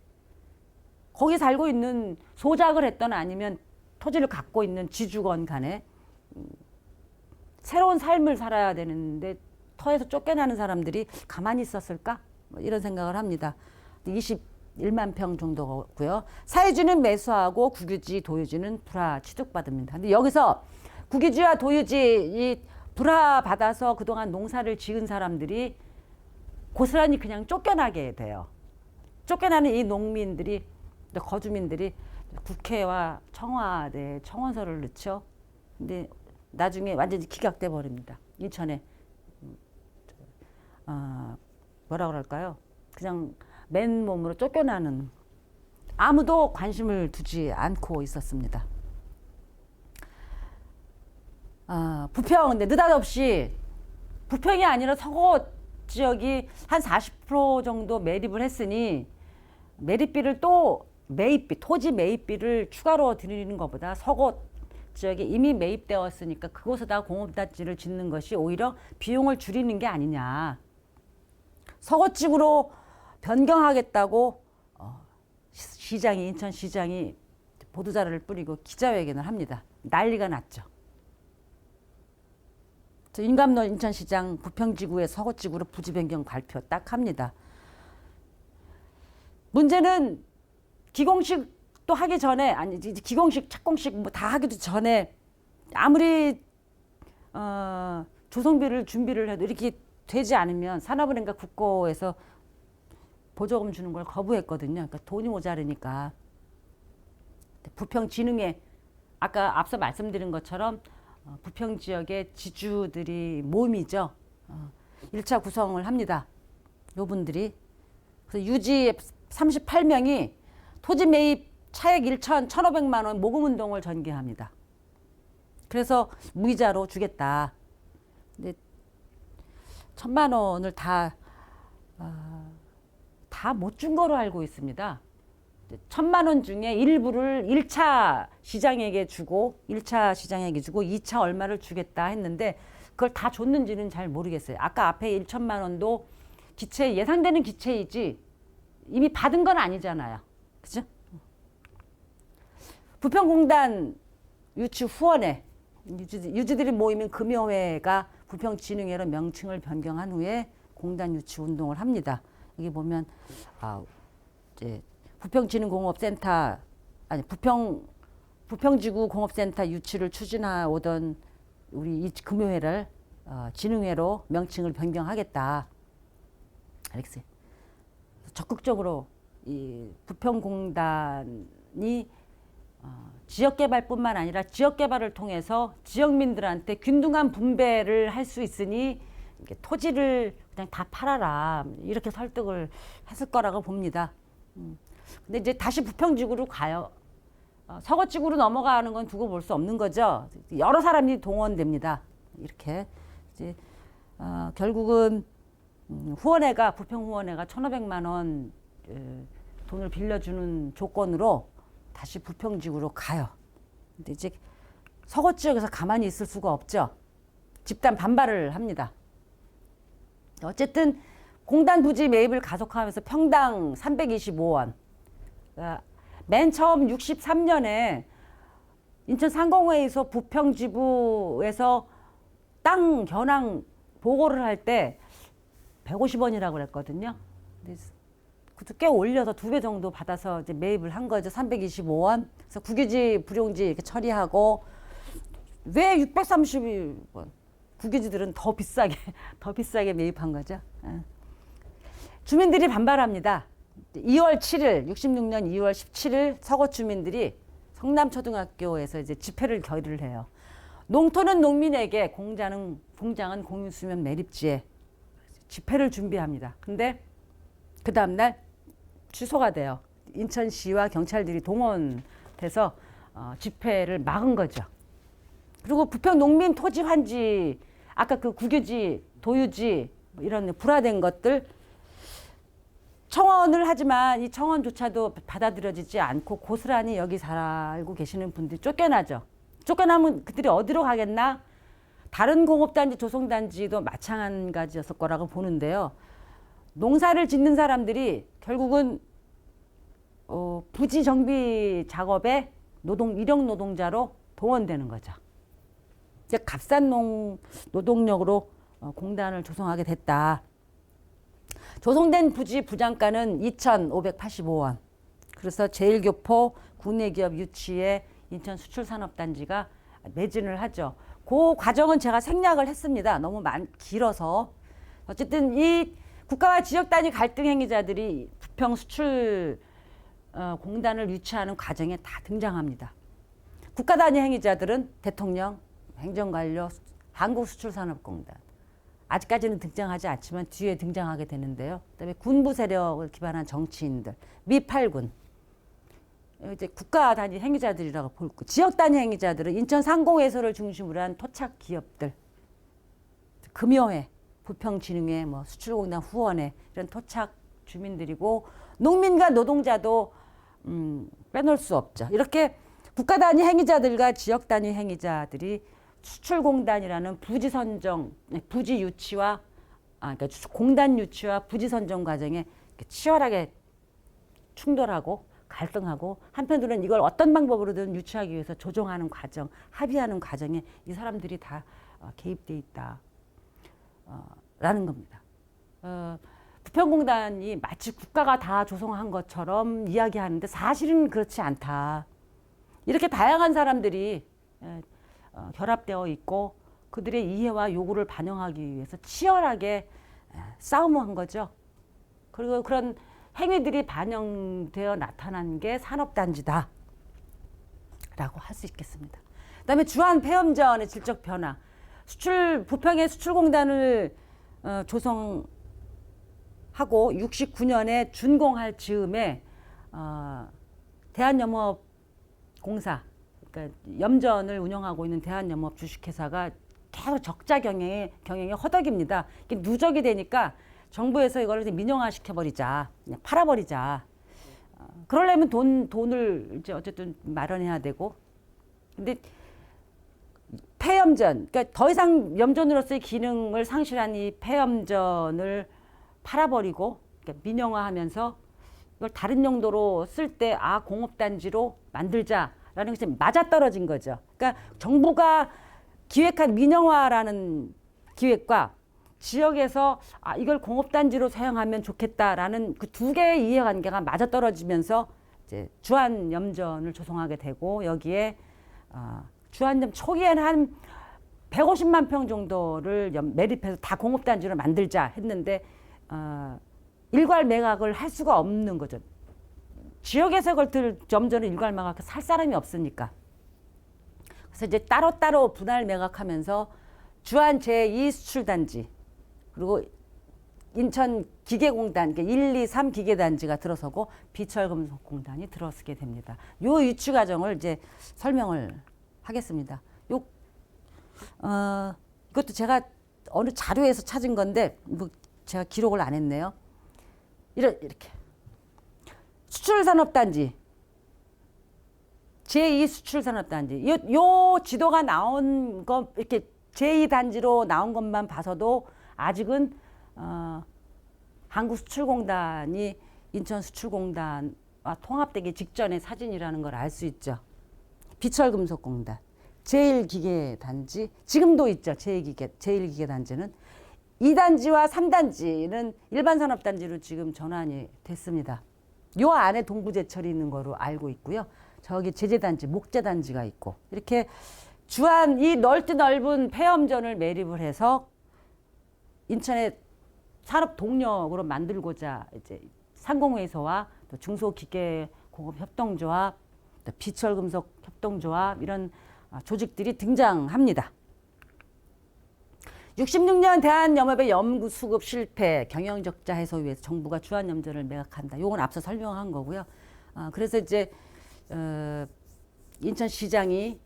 거기 살고 있는 소작을 했던 아니면 토지를 갖고 있는 지주건 간에 새로운 삶을 살아야 되는데 터에서 쫓겨나는 사람들이 가만히 있었을까? 뭐 이런 생각을 합니다. 21만 평 정도고요. 사회주는 매수하고 국유지, 도유지는 불화 취득받습니다. 근데 여기서 국유지와 도유지 이 불화 받아서 그동안 농사를 지은 사람들이 고스란히 그냥 쫓겨나게 돼요. 쫓겨나는 이 농민들이, 거주민들이 국회와 청와대에 청원서를 넣죠. 근데 나중에 완전히 기각돼 버립니다. 인천에 뭐라 그럴까요? 그냥 맨몸으로 쫓겨나는, 아무도 관심을 두지 않고 있었습니다. 부평, 근데 느닷없이 부평이 아니라 서구 지역이 한 40% 정도 매립을 했으니 매립비를 또 매입비, 토지 매입비를 추가로 드리는 것보다 서구 지역에 이미 매입되었으니까 그곳에다 공업단지를 짓는 것이 오히려 비용을 줄이는 게 아니냐. 서구직으로 변경하겠다고 시장이, 인천시장이 보도자료를 뿌리고 기자회견을 합니다. 난리가 났죠. 임감로 인천시장 부평지구의 서구지구로 부지 변경 발표 딱 합니다. 문제는 기공식 또 하기 전에, 아니 기공식 착공식 뭐 다 하기도 전에 아무리 조성비를 준비를 해도 이렇게 되지 않으면 산업은행과 국고에서 보조금 주는 걸 거부했거든요. 그러니까 돈이 모자르니까. 부평진흥회, 아까 앞서 말씀드린 것처럼 부평 지역의 지주들이 모임이죠. 1차 구성을 합니다. 요분들이. 그래서 유지 38명이 토지 매입 차액 1,500만 원 모금운동을 전개합니다. 그래서 무이자로 주겠다. 근데 1,000만 원을 다 못 준 거로 알고 있습니다. 1,000만 원 중에 일부를 1차 시장에게 주고 2차 얼마를 주겠다 했는데 그걸 다 줬는지는 잘 모르겠어요. 아까 앞에 1,000만 원도 기체, 예상되는 기체이지 이미 받은 건 아니잖아요. 그죠? 부평공단 유치 후원회, 유지들이 모이면 금요회가 부평진흥회로 명칭을 변경한 후에 공단 유치 운동을 합니다. 여기 보면 이제 부평진흥공업센터, 아니 부평지구 공업센터 유치를 추진하 오던 우리 이 금요회를 진흥회로 명칭을 변경하겠다. 알겠어요. 적극적으로 이 부평공단이 지역개발뿐만 아니라 지역개발을 통해서 지역민들한테 균등한 분배를 할 수 있으니 토지를 그냥 다 팔아라 이렇게 설득을 했을 거라고 봅니다. 근데 이제 다시 부평지구로 가요. 서구지구로 넘어가는 건 두고 볼 수 없는 거죠. 여러 사람이 동원됩니다. 이렇게 이제 결국은 후원회가, 부평후원회가 1,500만 원 돈을 빌려주는 조건으로 다시 부평지구로 가요. 근데 이제 서구 지역에서 가만히 있을 수가 없죠. 집단 반발을 합니다. 어쨌든 공단 부지 매입을 가속화하면서 평당 325원. 맨 처음 63년에 인천 상공회에서 부평지구에서 땅 견항 보고를 할 때 150원이라고 그랬거든요. 그것도 꽤 올려서 2배 정도 받아서 이제 매입을 한 거죠. 325원. 그래서 국유지, 불용지 이렇게 처리하고, 왜 630원? 국유지들은 더 비싸게 매입한 거죠. 주민들이 반발합니다. 2월 7일, 66년 2월 17일 서구 주민들이 성남초등학교에서 이제 집회를 결의를 해요. 농토는 농민에게, 공장은 공유수면 매립지에 집회를 준비합니다. 근데 그 다음날 취소가 돼요. 인천시와 경찰들이 동원돼서 집회를 막은 거죠. 그리고 부평 농민 토지 환지, 아까 그 국유지, 도유지 뭐 이런 불화된 것들 청원을 하지만 이 청원조차도 받아들여지지 않고 고스란히 여기 살고 계시는 분들이 쫓겨나죠. 쫓겨나면 그들이 어디로 가겠나? 다른 공업단지, 조성단지도 마찬가지였을 거라고 보는데요. 농사를 짓는 사람들이 결국은 부지 정비 작업에 일용 노동자로 동원되는 거죠. 이제 값싼 노동력으로 공단을 조성하게 됐다. 조성된 부지 부장가는 2,585원. 그래서 제일교포 군내기업 유치에 인천 수출산업단지가 매진을 하죠. 그 과정은 제가 생략을 했습니다. 너무 길어서. 어쨌든 이 국가와 지역 단위 갈등 행위자들이 부평 수출 공단을 유치하는 과정에 다 등장합니다. 국가 단위 행위자들은 대통령, 행정관료, 한국수출산업공단. 아직까지는 등장하지 않지만 뒤에 등장하게 되는데요. 그다음에 군부 세력을 기반한 정치인들, 미8군. 이제 국가 단위 행위자들이라고 볼고, 지역 단위 행위자들은 인천 상공회소를 중심으로 한 토착 기업들, 금요회, 부평진흥회, 수출공단 후원회 이런 토착 주민들이고, 농민과 노동자도 빼놓을 수 없죠. 이렇게 국가 단위 행위자들과 지역 단위 행위자들이 수출공단이라는 부지 선정, 부지 유치와 그러니까 공단 유치와 부지 선정 과정에 치열하게 충돌하고 갈등하고, 한편으로는 이걸 어떤 방법으로든 유치하기 위해서 조정하는 과정, 합의하는 과정에 이 사람들이 다 개입돼 있다. 라는 겁니다. 부평공단이 마치 국가가 다 조성한 것처럼 이야기하는데 사실은 그렇지 않다. 이렇게 다양한 사람들이 결합되어 있고 그들의 이해와 요구를 반영하기 위해서 치열하게 싸움을 한 거죠. 그리고 그런 행위들이 반영되어 나타난 게 산업단지다 라고 할 수 있겠습니다. 그다음에 주한 폐염전의 질적 변화. 부평의 수출공단을 조성하고 69년에 준공할 즈음에 대한염업공사, 그러니까 염전을 운영하고 있는 대한염업 주식회사가 계속 적자 경영에 허덕입니다. 이게 누적이 되니까 정부에서 이걸 민영화 시켜버리자, 그냥 팔아버리자. 그러려면 돈을 이제 어쨌든 마련해야 되고. 근데 폐염전, 그러니까 더 이상 염전으로서의 기능을 상실한 이 폐염전을 팔아버리고, 그러니까 민영화하면서 이걸 다른 용도로 쓸 때 공업단지로 만들자라는 것이 맞아떨어진 거죠. 그러니까 정부가 기획한 민영화라는 기획과 지역에서 이걸 공업단지로 사용하면 좋겠다라는 그 두 개의 이해관계가 맞아떨어지면서 이제 주한염전을 조성하게 되고, 여기에 주한염 초기에는 한 150만 평 정도를 매립해서 다 공업단지로 만들자 했는데 일괄 매각을 할 수가 없는 거죠. 지역에서 걸들 염전을 일괄 매각 살 사람이 없으니까. 그래서 이제 따로따로 분할 매각하면서 주한 제2수출단지, 그리고 인천 기계공단, 그러니까 1, 2, 3 기계단지가 들어서고 비철금속공단이 들어서게 됩니다. 요 유치 과정을 이제 설명을 하겠습니다. 이것도 제가 어느 자료에서 찾은 건데 제가 기록을 안 했네요. 이렇게 수출산업단지, 제2수출산업단지, 요 지도가 나온 거, 이렇게 제2단지로 나온 것만 봐서도 아직은 한국수출공단이 인천수출공단과 통합되기 직전의 사진이라는 걸 알 수 있죠. 비철금속공단, 제1기계단지, 지금도 있죠. 제1기계단지는 2단지와 3단지는 일반산업단지로 지금 전환이 됐습니다. 요 안에 동부제철이 있는 거로 알고 있고요. 저기 제재단지, 목재단지가 있고, 이렇게 주한 이 넓은 폐염전을 매립을 해서 인천의 산업 동력으로 만들고자 이제 상공회의소와 또 중소기계공업협동조합, 또 비철금속협동조합 이런 조직들이 등장합니다. 66년 대한염업의 염수급 실패, 경영적자 해소 위해서 정부가 주한염전을 매각한다. 요건 앞서 설명한 거고요. 그래서 이제 인천시장이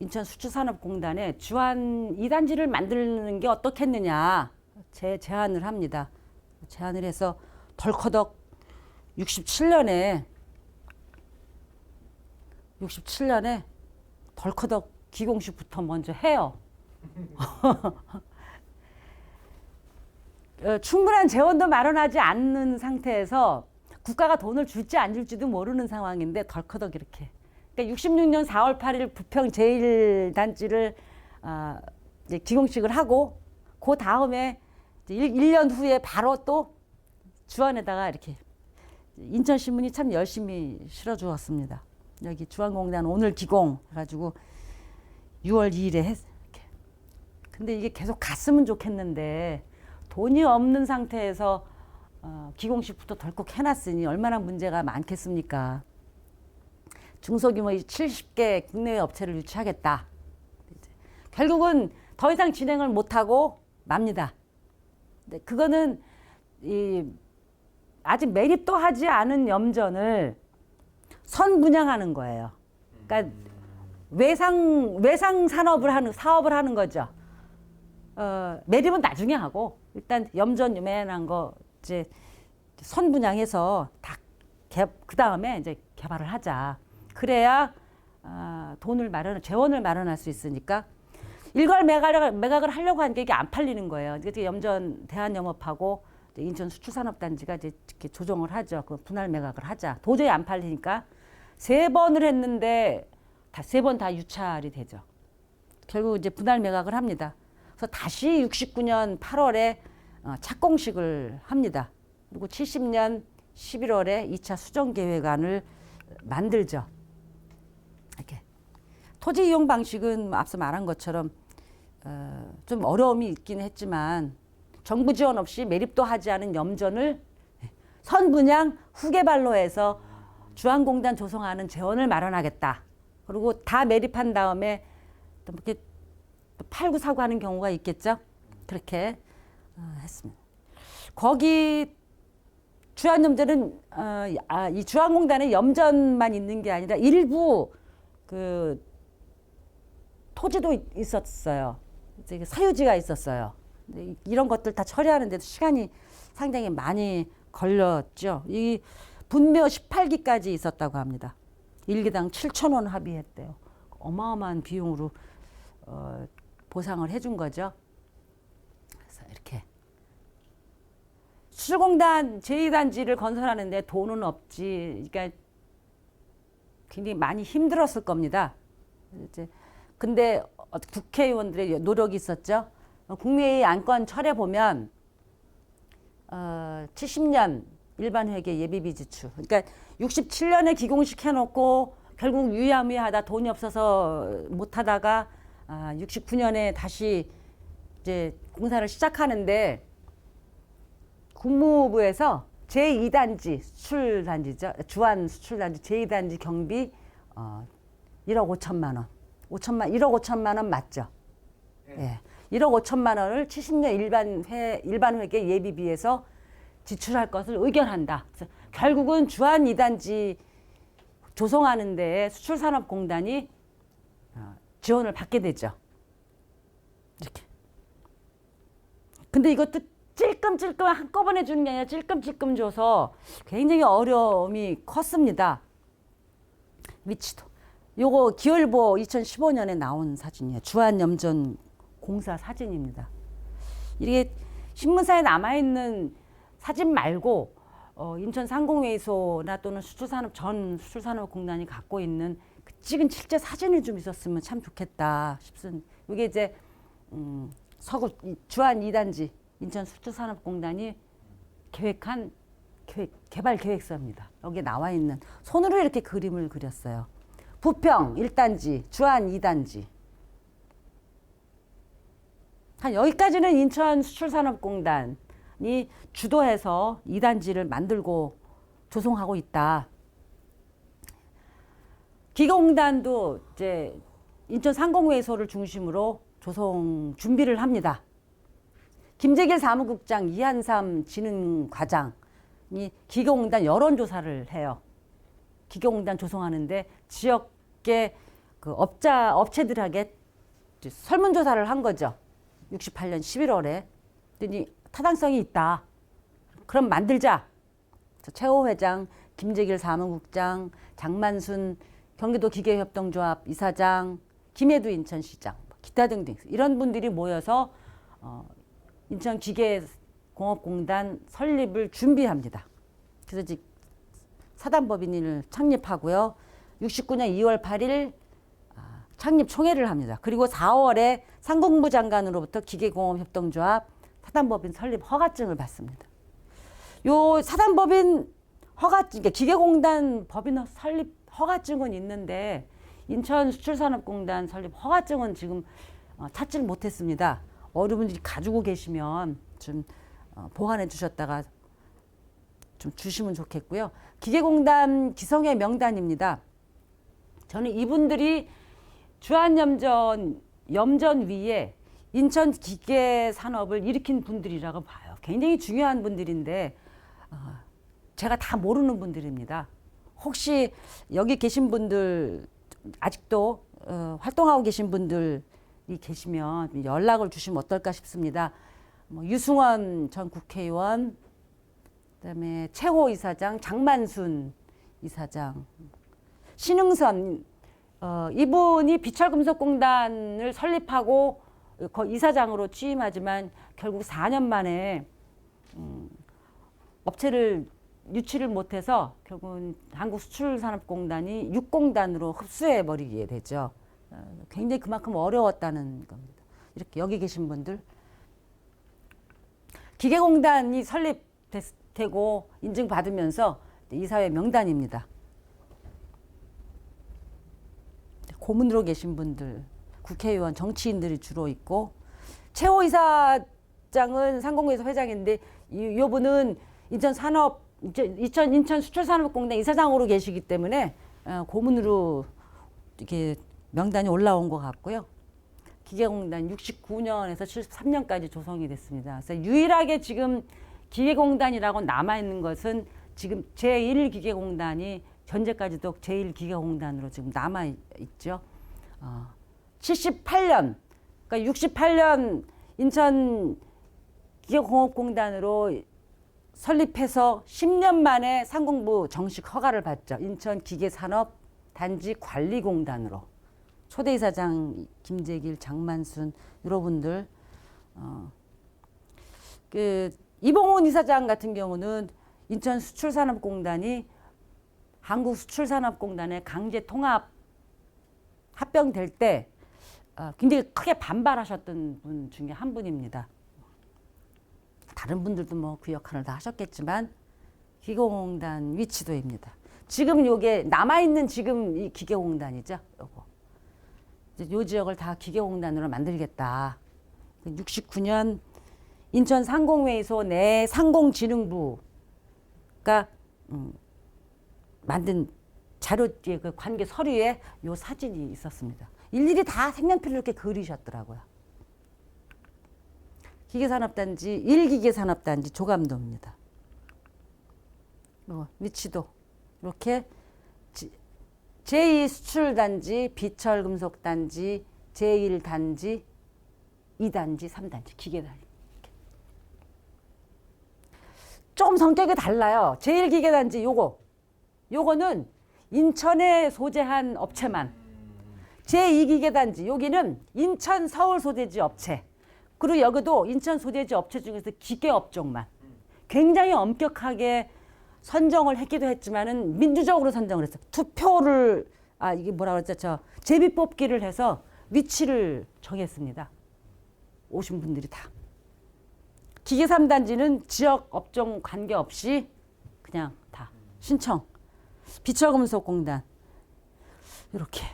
인천수출산업공단에 주한 2단지를 만드는 게 어떻겠느냐 제안을 합니다. 제안을 해서 덜커덕 67년에 덜커덕 기공식부터 먼저 해요. 충분한 재원도 마련하지 않는 상태에서 국가가 돈을 줄지 안 줄지도 모르는 상황인데 덜커덕 이렇게. 그러니까 66년 4월 8일 부평 제1단지를 이제 기공식을 하고 그 다음에 1년 후에 바로 또 주안에다가 이렇게 인천신문이 참 열심히 실어주었습니다. 여기 주안공단 오늘 기공 해가지고 6월 2일에 이렇게. 근데 이게 계속 갔으면 좋겠는데 돈이 없는 상태에서 기공식부터 덜컥 해놨으니 얼마나 문제가 많겠습니까? 중소규모 70개 국내외 업체를 유치하겠다. 결국은 더 이상 진행을 못하고 맙니다. 근데 그거는 아직 매립도 하지 않은 염전을 선분양하는 거예요. 그러니까 외상 사업을 하는 거죠. 매립은 나중에 하고 일단 염전 요만한 거 이제 선분양해서 다 그 다음에 이제 개발을 하자. 그래야 재원을 마련할 수 있으니까 일괄 매각을 하려고 하니까 이게 안 팔리는 거예요. 이제 염전 대한영업하고 인천 수출산업단지가 이제 이렇게 조정을 하죠. 그 분할 매각을 하자. 도저히 안 팔리니까 3번을 했는데 다 3번 다 유찰이 되죠. 결국 이제 분할 매각을 합니다. 그래서 다시 69년 8월에 착공식을 합니다. 그리고 70년 11월에 2차 수정계획안을 만들죠. 이렇게 토지 이용 방식은 앞서 말한 것처럼 좀 어려움이 있긴 했지만 정부 지원 없이 매립도 하지 않은 염전을 선분양 후개발로 해서 주안공단 조성하는 재원을 마련하겠다. 그리고 다 매립한 다음에 또 이렇게 팔고 사고 하는 경우가 있겠죠. 그렇게 했습니다. 거기 주안염전은 이 주안공단에 염전만 있는 게 아니라 일부 그 토지도 있었어요. 사유지가 있었어요. 근데 이런 것들 다 처리하는데도 시간이 상당히 많이 걸렸죠. 이 분묘 18기까지 있었다고 합니다. 1기당 7,000원 합의했대요. 어마어마한 비용으로 보상을 해준 거죠. 그래서 이렇게 수출공단 제2단지를 건설하는데 돈은 없지. 그러니까 굉장히 많이 힘들었을 겁니다. 근데 국회의원들의 노력이 있었죠. 국무회의 안건 철회 보면 70년 일반회계 예비비 지출. 그러니까 67년에 기공식 해놓고 결국 유야무야하다 돈이 없어서 못하다가 69년에 다시 이제 공사를 시작하는데 국무부에서 제2단지 수출단지죠. 주안 수출단지 제2단지 경비 1억 5천만 원. 1억 5천만 원 맞죠? 예. 1억 5천만 원을 70년 일반회계 예비비에서 지출할 것을 의결한다. 그래서 결국은 주안 2단지 조성하는 데에 수출산업공단이 지원을 받게 되죠. 이렇게. 근데 이것도 찔끔찔끔 한꺼번에 주는 게 아니라 찔끔찔끔 줘서 굉장히 어려움이 컸습니다. 위치도. 요거 기öl보 2015년에 나온 사진이에요. 주안염전 공사 사진입니다. 이게 신문사에 남아있는 사진 말고 인천 상공회의소나 또는 전 수출산업공단이 갖고 있는 그 찍은 실제 사진이 좀 있었으면 참 좋겠다 싶은. 이게 이제 주안 2단지 인천 수출산업공단이 계획한 개발 계획서입니다. 여기에 나와 있는 손으로 이렇게 그림을 그렸어요. 부평 1단지, 주안 2단지. 여기까지는 인천 수출산업공단이 주도해서 2단지를 만들고 조성하고 있다. 기공단도 이제 인천 상공회의소를 중심으로 조성 준비를 합니다. 김재길 사무국장, 이한삼 진흥과장이 기공단 여론조사를 해요. 기공단 조성하는데 지역계 그 업체들에게 설문조사를 한 거죠. 68년 11월에. 그랬더니 타당성이 있다. 그럼 만들자. 최호 회장, 김재길 사무국장, 장만순 경기도 기계협동조합 이사장, 김혜두 인천시장, 기타 등등 이런 분들이 모여서 인천기계공업공단 설립을 준비합니다. 그래서 이제 사단법인을 창립하고요. 69년 2월 8일 창립 총회를 합니다. 그리고 4월에 상공부 장관으로부터 기계공업협동조합 사단법인 설립 허가증을 받습니다. 요 사단법인 허가증, 그러니까 기계공단 법인 설립 허가증은 있는데 인천수출산업공단 설립 허가증은 지금 찾지를 못했습니다. 어르분들이 가지고 계시면 좀 보관해 주셨다가 좀 주시면 좋겠고요. 기계공단 기성의 명단입니다. 저는 이분들이 주한염전 위에 인천 기계 산업을 일으킨 분들이라고 봐요. 굉장히 중요한 분들인데 제가 다 모르는 분들입니다. 혹시 여기 계신 분들 아직도 활동하고 계신 분들이 계시면 연락을 주시면 어떨까 싶습니다. 유승원 전 국회의원, 그다음에 최호 이사장, 장만순 이사장, 신흥선 이분이 비철금속공단을 설립하고 이사장으로 취임하지만 결국 4년 만에 업체를 유치를 못해서 결국은 한국수출산업공단이 육공단으로 흡수해 버리게 되죠. 굉장히 그만큼 어려웠다는 겁니다. 이렇게 여기 계신 분들 기계공단이 설립되고 인증받으면서 이사회 명단입니다. 고문으로 계신 분들, 국회의원, 정치인들이 주로 있고 최호 이사장은 상공회에서 회장인데 이분은 인천 수출산업공단 이사장으로 계시기 때문에 고문으로 이렇게 명단이 올라온 것 같고요. 기계공단 69년에서 73년까지 조성이 됐습니다. 그래서 유일하게 지금 기계공단이라고 남아있는 것은 지금 제1기계공단이 현재까지도 제1기계공단으로 지금 남아있죠. 78년, 그러니까 68년 인천기계공업공단으로 설립해서 10년 만에 상공부 정식 허가를 받죠. 인천기계산업단지관리공단으로. 초대이사장 김재길, 장만순 여러분들. 이봉훈 이사장 같은 경우는 인천수출산업공단이 한국수출산업공단에 강제 통합 합병될 때 굉장히 크게 반발하셨던 분 중에 한 분입니다. 다른 분들도 뭐 그 역할을 다 하셨겠지만 기계공단 위치도입니다. 지금 요게 남아있는 지금 이 기계공단이죠. 요거. 요 지역을 다 기계공단으로 만들겠다. 69년 인천 상공회의소 내 상공진흥부가 만든 자료 그 관계 서류에 요 사진이 있었습니다. 일일이 다 색연필로 이렇게 그리셨더라고요. 기계산업단지 1기계산업단지 조감도입니다. 위치도 이렇게 제2수출단지, 비철금속단지, 제1단지, 2단지, 3단지, 기계단지. 조금 성격이 달라요. 제1기계단지 요거는 인천에 소재한 업체만. 제2기계단지 여기는 인천 서울 소재지 업체. 그리고 여기도 인천 소재지 업체 중에서 기계업종만. 굉장히 엄격하게 선정을 했기도 했지만은 민주적으로 선정을 했어요. 투표를 이게 뭐라 그랬죠? 제비 뽑기를 해서 위치를 정했습니다. 오신 분들이 다. 기계 3단지는 지역 업종 관계없이 그냥 다 신청. 비철금속공단 이렇게.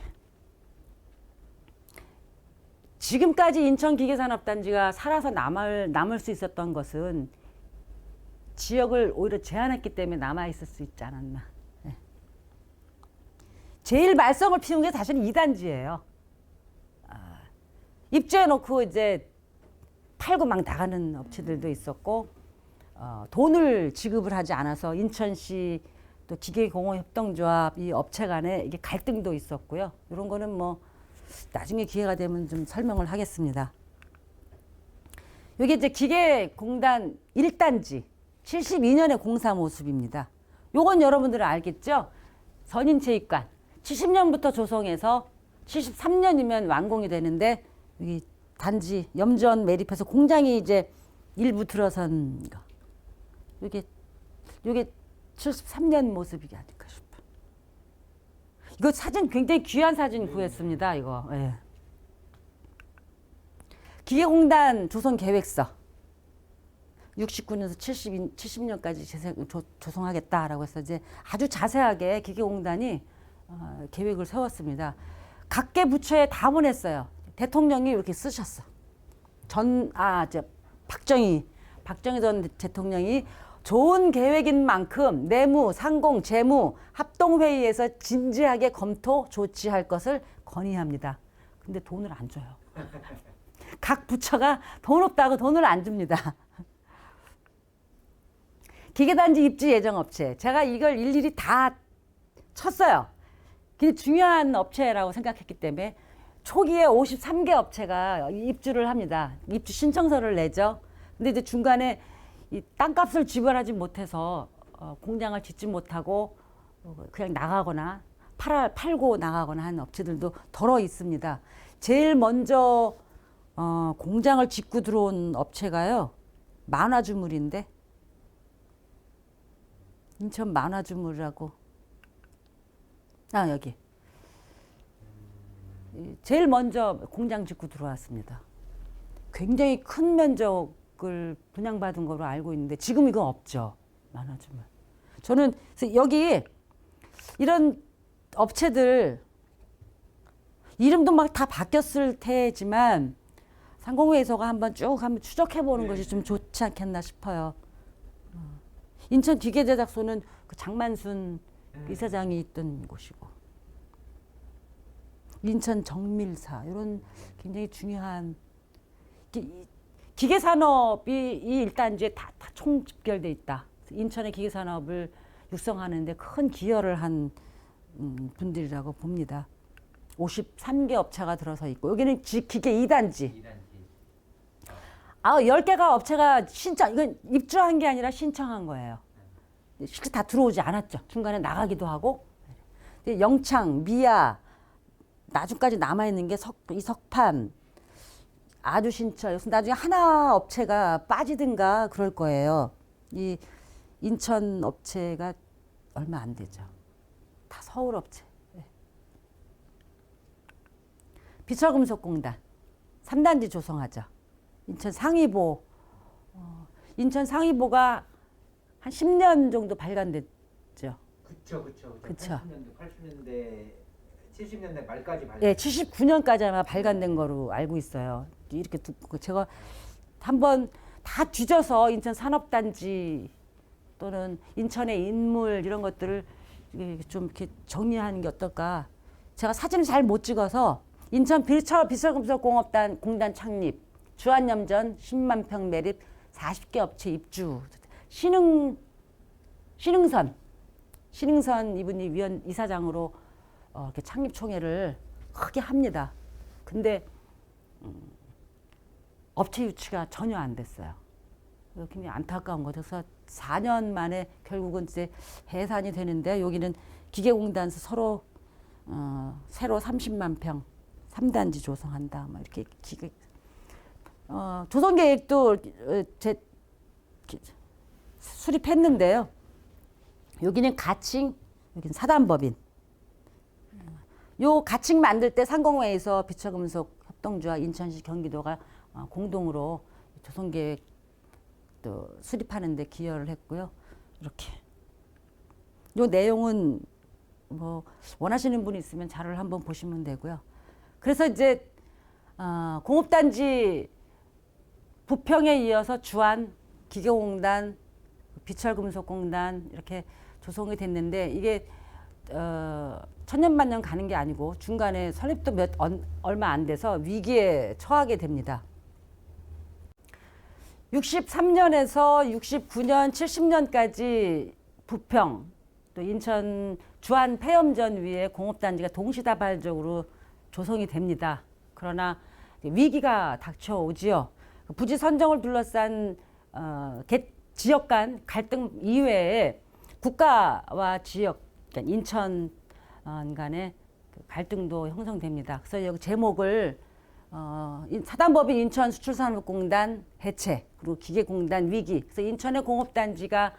지금까지 인천기계산업단지가 살아서 남을 수 있었던 것은 지역을 오히려 제한했기 때문에 남아있을 수 있지 않았나. 네. 제일 말썽을 피운 게 사실은 2단지예요. 입주해놓고 이제 팔고 막 나가는 업체들도 있었고 돈을 지급을 하지 않아서 인천시 또 기계공업협동조합 이 업체 간에 이게 갈등도 있었고요. 이런 거는 뭐 나중에 기회가 되면 좀 설명을 하겠습니다. 여기 이제 기계공단 1단지 72년의 공사 모습입니다. 요건 여러분들은 알겠죠? 선인체육관 70년부터 조성해서 73년이면 완공이 되는데 여기 단지 염전 매립해서 공장이 이제 일부 들어선 거. 요게 73년 모습이 아닐까 싶어. 이거 사진 굉장히 귀한 사진 구했습니다. 이거. 예. 기계공단 조성 계획서 69년에서 70년까지 조성하겠다라고 해서 이제 아주 자세하게 기계공단이 계획을 세웠습니다. 각계 부처에 다 보냈어요. 대통령이 이렇게 쓰셨어. 박정희 전 대통령이 좋은 계획인 만큼 내무, 상공, 재무 합동회의에서 진지하게 검토 조치할 것을 건의합니다. 근데 돈을 안 줘요. 각 부처가 돈 없다고 돈을 안 줍니다. 기계단지 입주 예정업체. 제가 이걸 일일이 다 쳤어요. 근데 중요한 업체라고 생각했기 때문에 초기에 53개 업체가 입주를 합니다. 입주 신청서를 내죠. 근데 이제 중간에 이 땅값을 지불하지 못해서 공장을 짓지 못하고 그냥 나가거나 팔고 나가거나 하는 업체들도 덜어 있습니다. 제일 먼저 공장을 짓고 들어온 업체가요. 만화주물인데 인천 만화주물이라고 여기 제일 먼저 공장 짓고 들어왔습니다. 굉장히 큰 면적을 분양받은 걸로 알고 있는데 지금 이건 없죠. 만화주물. 저는 여기 이런 업체들 이름도 막 다 바뀌었을 테지만 상공회의소가 한번 추적해 보는 것이 좀 좋지 않겠나 싶어요. 인천 기계제작소는 그 장만순 이사장이 있던 곳이고 인천 정밀사 이런 굉장히 중요한 기계산업이 이 1단지에 다 총집결돼 있다. 인천의 기계산업을 육성하는 데 큰 기여를 한 분들이라고 봅니다. 53개 업체가 들어서 있고 여기는 기계 2단지. 10개가 업체가 이건 입주한 게 아니라 신청한 거예요. 실제 다 들어오지 않았죠. 중간에 나가기도 하고. 영창, 미아, 나중까지 남아있는 게 이석판, 아주신철. 여기서 나중에 하나 업체가 빠지든가 그럴 거예요. 이 인천 업체가 얼마 안 되죠. 다 서울 업체. 비철금속공단 3단지 조성하죠. 인천 상위보. 인천 상위보가 한 10년 정도 발간됐죠. 그쵸. 80년대, 70년대 말까지 발간. 예, 79년까지 아마 발간된 거로 알고 있어요. 이렇게 듣고 제가 한번 다 뒤져서 인천 산업단지 또는 인천의 인물 이런 것들을 좀 이렇게 정리하는 게 어떨까. 제가 사진을 잘 못 찍어서 인천 비철금속공업단 공단 창립, 주한염전 10만 평 매립, 40개 업체 입주, 신흥선 이분이 이사장으로 이렇게 창립 총회를 크게 합니다. 근데 업체 유치가 전혀 안 됐어요. 굉장히 안타까운 거죠. 그래서 4년 만에 결국은 이제 해산이 되는데 여기는 기계공단에서 새로 30만 평 3단지 조성한다. 막 이렇게 조성 계획도 수립했는데요. 여기는 가칭, 여기는 사단법인. 요 가칭 만들 때 상공회에서 비철금속 협동조합 인천시 경기도가 공동으로 조성 계획 또 수립하는 데 기여를 했고요. 이렇게. 요 내용은 뭐 원하시는 분이 있으면 자료를 한번 보시면 되고요. 그래서 이제 공업단지 부평에 이어서 주한, 기계공단, 비철금속공단 이렇게 조성이 됐는데 이게 천년만년 가는 게 아니고 중간에 설립도 얼마 안 돼서 위기에 처하게 됩니다. 63년에서 69년, 70년까지 부평 또 인천 주한 폐염전 위에 공업단지가 동시다발적으로 조성이 됩니다. 그러나 위기가 닥쳐오지요. 부지 선정을 둘러싼 지역 간 갈등 이외에 국가와 지역, 그러니까 인천 간의 그 갈등도 형성됩니다. 그래서 여기 제목을 사단법인 인천수출산업공단 해체, 그리고 기계공단 위기. 그래서 인천의 공업단지가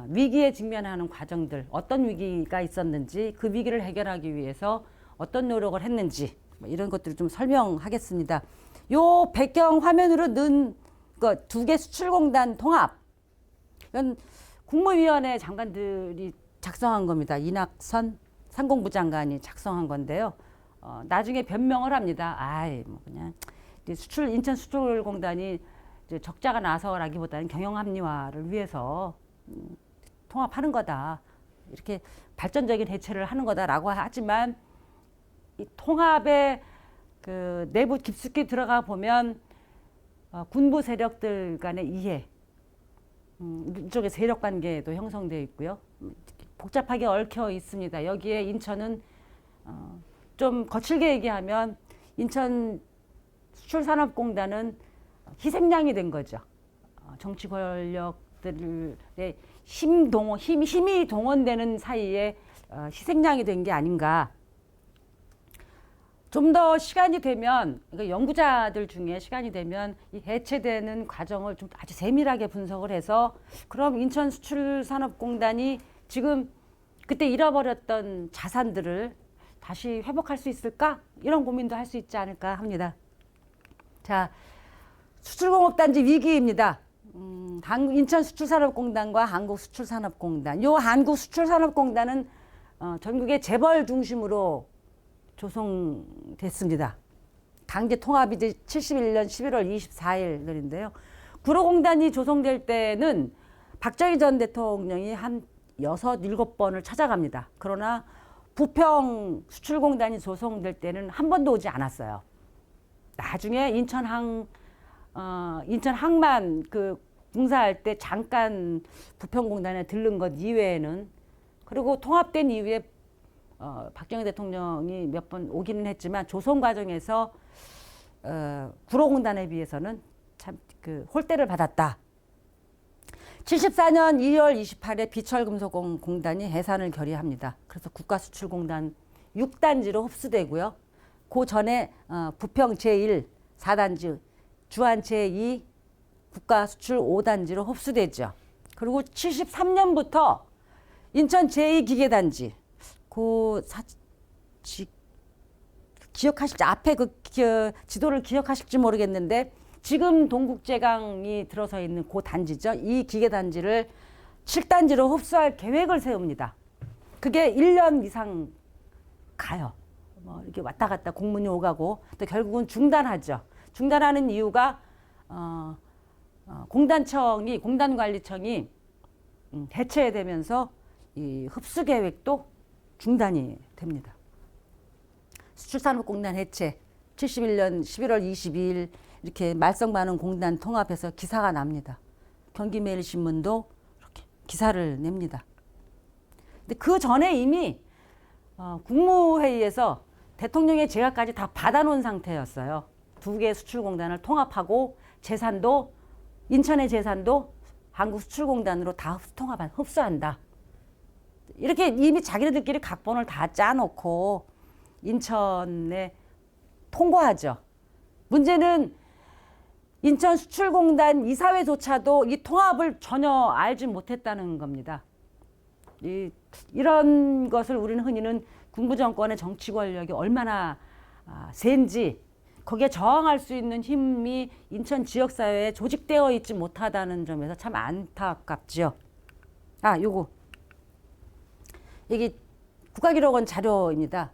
위기에 직면하는 과정들, 어떤 위기가 있었는지, 그 위기를 해결하기 위해서 어떤 노력을 했는지, 뭐 이런 것들을 좀 설명하겠습니다. 요 배경 화면으로 넣은 두 개 수출공단 통합. 이건 국무위원회 장관들이 작성한 겁니다. 이낙선 상공부 장관이 작성한 건데요. 나중에 변명을 합니다. 뭐 그냥 인천 수출공단이 이제 적자가 나서라기보다는 경영 합리화를 위해서 통합하는 거다. 이렇게 발전적인 해체를 하는 거다라고 하지만 이 통합의 그 내부 깊숙이 들어가 보면 군부 세력들 간의 이해, 이쪽에 세력 관계도 형성되어 있고요. 복잡하게 얽혀 있습니다. 여기에 인천은 좀 거칠게 얘기하면 인천 수출산업공단은 희생양이 된 거죠. 정치 권력들의 힘이 동원되는 사이에 희생양이 된 게 아닌가. 좀 더 시간이 되면, 그러니까 연구자들 중에 시간이 되면 이 해체되는 과정을 좀 아주 세밀하게 분석을 해서 그럼 인천수출산업공단이 지금 그때 잃어버렸던 자산들을 다시 회복할 수 있을까? 이런 고민도 할 수 있지 않을까 합니다. 자, 수출공업단지 위기입니다. 인천수출산업공단과 한국수출산업공단. 요 한국수출산업공단은 전국의 재벌 중심으로 조성됐습니다. 강제 통합이 이제 71년 11월 24일인데요. 구로공단이 조성될 때는 박정희 전 대통령이 한 6, 7번을 찾아갑니다. 그러나 부평 수출공단이 조성될 때는 한 번도 오지 않았어요. 나중에 인천 항만 그 공사할 때 잠깐 부평공단에 들른 것 이외에는, 그리고 통합된 이후에 박정희 대통령이 몇 번 오기는 했지만 조성 과정에서 구로공단에 비해서는 참 그 홀대를 받았다. 74년 2월 28일에 비철금속공단이 해산을 결의합니다. 그래서 국가수출공단 6단지로 흡수되고요. 그 전에 부평 제1 4단지, 주안 제2 국가수출 5단지로 흡수되죠. 그리고 73년부터 인천 제2기계단지, 기억하실지, 앞에 지도를 기억하실지 모르겠는데 지금 동국제강이 들어서 있는 그 단지죠. 이 기계단지를 7단지로 흡수할 계획을 세웁니다. 그게 1년 이상 가요. 뭐 이렇게 왔다 갔다 공문이 오가고 또 결국은 중단하죠. 중단하는 이유가 공단관리청이 해체되면서 이 흡수 계획도 중단이 됩니다. 수출산업공단 해체 71년 11월 22일 이렇게 말썽 많은 공단 통합해서 기사가 납니다. 경기매일신문도 이렇게 기사를 냅니다. 근데 그 전에 이미 국무회의에서 대통령의 제가까지 다 받아놓은 상태였어요. 두 개의 수출공단을 통합하고 재산도, 인천의 재산도 한국수출공단으로 다 흡수한다. 이렇게 이미 자기네들끼리 각본을 다 짜놓고 인천에 통과하죠. 문제는 인천수출공단 이사회조차도 이 통합을 전혀 알지 못했다는 겁니다. 이런 것을 우리는 흔히는 군부 정권의 정치 권력이 얼마나 센지, 거기에 저항할 수 있는 힘이 인천 지역사회에 조직되어 있지 못하다는 점에서 참 안타깝죠. 요거. 이게 국가기록원 자료입니다.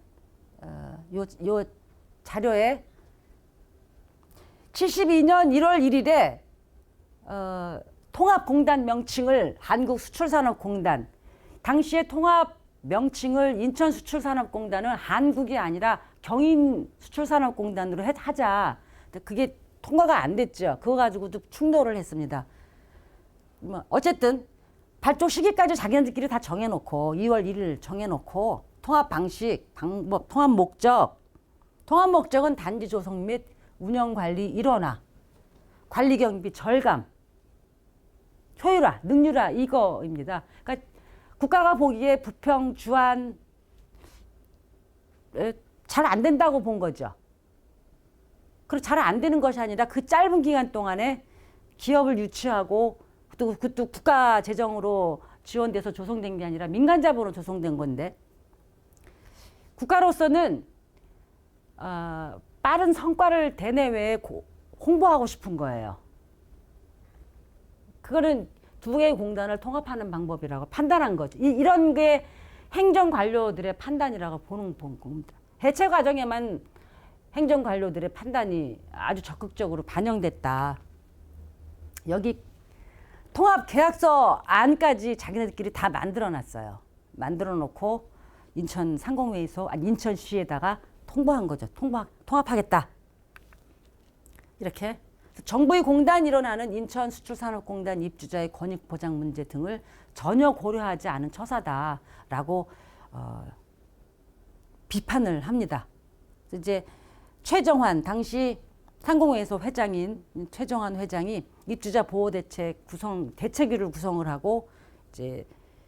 요 자료에 72년 1월 1일에 통합공단 명칭을 한국수출산업공단, 당시에 통합 명칭을 인천수출산업공단은 한국이 아니라 경인수출산업공단으로 하자. 그게 통과가 안 됐죠. 그거 가지고도 충돌을 했습니다. 어쨌든 발족 시기까지 자기네들끼리 다 정해놓고 2월 1일 정해놓고 통합 방식, 방법, 통합 목적. 통합 목적은 단지 조성 및 운영 관리 일원화, 관리 경비 절감, 효율화, 능률화 이거입니다. 그러니까 국가가 보기에 부평, 주안 잘 안 된다고 본 거죠. 그리고 잘 안 되는 것이 아니라 그 짧은 기간 동안에 기업을 유치하고 그것도 국가 재정으로 지원돼서 조성된 게 아니라 민간 자본으로 조성된 건데 국가로서는 빠른 성과를 대내외에 홍보하고 싶은 거예요. 그거는 두 개의 공단을 통합하는 방법이라고 판단한 거죠. 이런 게 행정 관료들의 판단이라고 보는 겁니다. 해체 과정에만 행정 관료들의 판단이 아주 적극적으로 반영됐다. 여기 통합 계약서 안까지 자기네들끼리 다 만들어 놨어요. 만들어 놓고 인천 상공회의소, 인천시에다가 통보한 거죠. 통합하겠다. 이렇게 정부의 공단이 일어나는 인천수출산업공단 입주자의 권익 보장 문제 등을 전혀 고려하지 않은 처사다라고 비판을 합니다. 이제 최정환 당시 상공회의소 회장인 최정환 회장이 입주자 보호 대책위를 구성을 하고 이제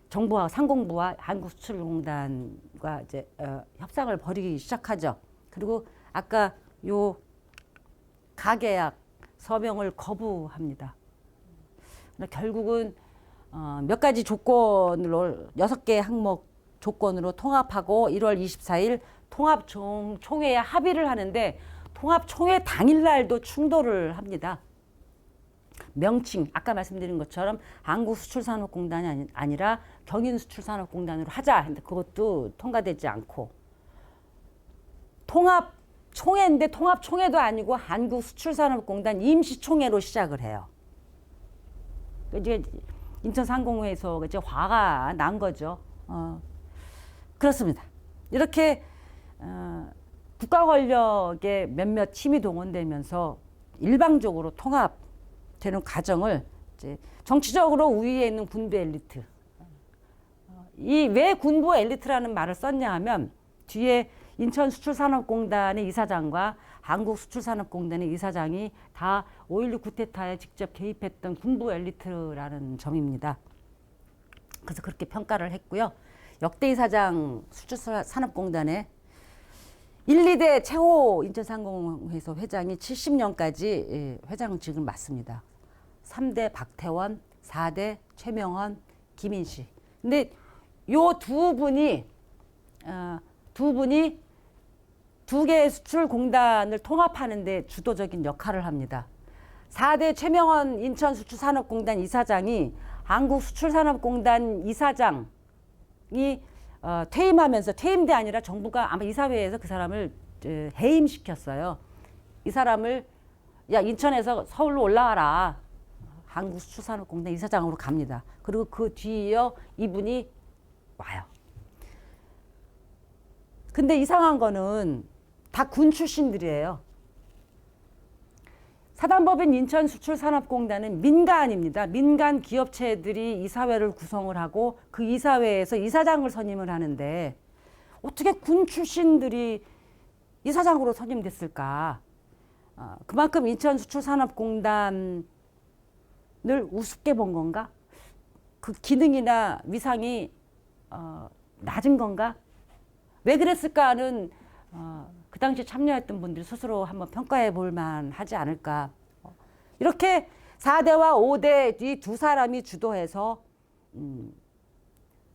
정부와 상공부와 한국수출공단과 이제 협상을 벌이기 시작하죠. 그리고 아까 요 가계약 서명을 거부합니다. 결국은 몇 가지 조건으로 6개 항목 조건으로 통합하고 1월 24일 통합총회에 합의를 하는데 통합총회 당일날도 충돌을 합니다. 명칭 아까 말씀드린 것처럼 한국수출산업공단이 아니라 경인수출산업공단으로 하자 했는데 그것도 통과되지 않고 통합총회인데 통합총회도 아니고 한국수출산업공단 임시총회로 시작을 해요. 이제 인천상공회에서 이제 화가 난 거죠. 그렇습니다. 이렇게 국가 권력의 몇몇 힘이 동원되면서 일방적으로 통합되는 과정을 이제 정치적으로 우위에 있는 군부 엘리트. 이 왜 군부 엘리트라는 말을 썼냐 하면 뒤에 인천수출산업공단의 이사장과 한국수출산업공단의 이사장이 다 5.16 쿠데타에 직접 개입했던 군부 엘리트라는 점입니다. 그래서 그렇게 평가를 했고요. 역대 이사장 수출산업공단의 1, 2대 최호 인천상공회의소 회장이 70년까지 회장직을 맡습니다. 3대 박태원, 4대 최명헌, 김인식. 근데 요 두 분이 두 개의 수출공단을 통합하는데 주도적인 역할을 합니다. 4대 최명헌 인천수출산업공단 이사장이 한국수출산업공단 이사장이 퇴임하면서 퇴임대 아니라 정부가 아마 이사회에서 그 사람을 해임시켰어요. 이 사람을 야 인천에서 서울로 올라와라. 한국수출산업공단 이사장으로 갑니다. 그리고 그 뒤이어 이분이 와요. 근데 이상한 거는 다 군 출신들이에요. 사단법인 인천수출산업공단은 민간입니다. 민간 기업체들이 이사회를 구성을 하고 그 이사회에서 이사장을 선임을 하는데 어떻게 군 출신들이 이사장으로 선임됐을까? 그만큼 인천수출산업공단을 우습게 본 건가? 그 기능이나 위상이 낮은 건가? 왜 그랬을까는 그 당시 참여했던 분들이 스스로 한번 평가해 볼 만하지 않을까. 이렇게 4대와 5대 이 두 사람이 주도해서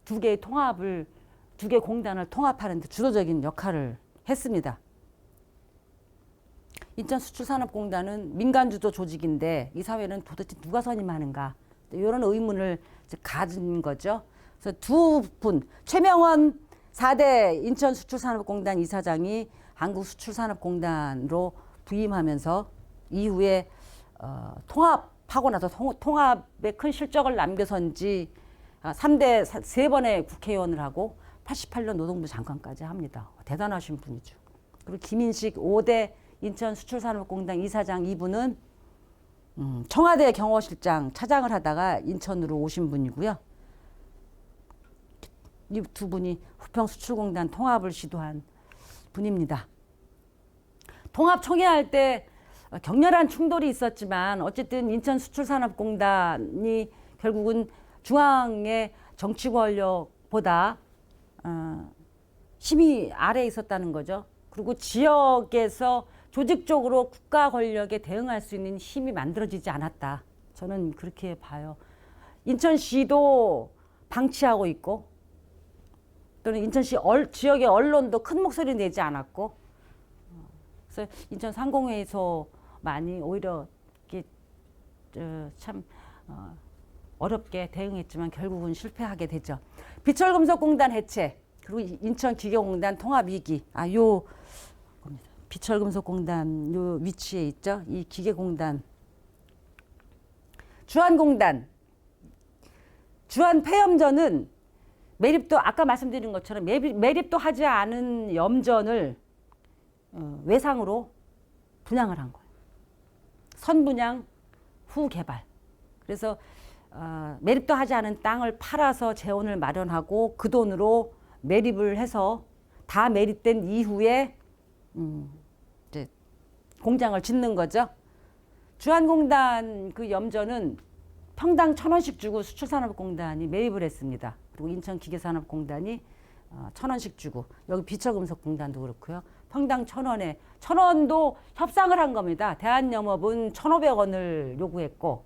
두 개의 공단을 통합하는 데 주도적인 역할을 했습니다. 인천수출산업공단은 민간주도 조직인데 이사회는 도대체 누가 선임하는가 이런 의문을 가진 거죠. 그래서 두 분 최명헌 4대 인천수출산업공단 이사장이 한국수출산업공단으로 부임하면서 이후에 통합하고 나서 통합에 큰 실적을 남겨선지 3대 3번의 국회의원을 하고 88년 노동부 장관까지 합니다. 대단하신 분이죠. 그리고 김인식 5대 인천수출산업공단 이사장 이분은 청와대 경호실장 차장을 하다가 인천으로 오신 분이고요. 이 두 분이 부평수출공단 통합을 시도한 분입니다. 통합 총회할 때 격렬한 충돌이 있었지만 어쨌든 인천수출산업공단이 결국은 중앙의 정치 권력보다 힘이 아래에 있었다는 거죠. 그리고 지역에서 조직적으로 국가 권력에 대응할 수 있는 힘이 만들어지지 않았다. 저는 그렇게 봐요. 인천시도 방치하고 있고 또는 인천시 지역의 언론도 큰 목소리 내지 않았고 그래서 인천 상공회에서 많이 오히려 이게 참 어렵게 대응했지만 결국은 실패하게 되죠. 비철금속공단 해체 그리고 인천기계공단 통합위기 요 비철금속공단 요 위치에 있죠. 이 기계공단 주한공단 주한 폐염전은 매립도 아까 말씀드린 것처럼 매립도 하지 않은 염전을 외상으로 분양을 한 거예요. 선분양 후 개발. 그래서 매립도 하지 않은 땅을 팔아서 재원을 마련하고 그 돈으로 매립을 해서 다 매립된 이후에 이제 공장을 짓는 거죠. 주한공단 그 염전은 평당 1,000원씩 주고 수출산업공단이 매입을 했습니다. 그리고 인천기계산업공단이 1,000원씩 주고 여기 비철금속공단도 그렇고요. 평당 1,000원에 1,000원도 협상을 한 겁니다. 대한영업은 1,500원을 요구했고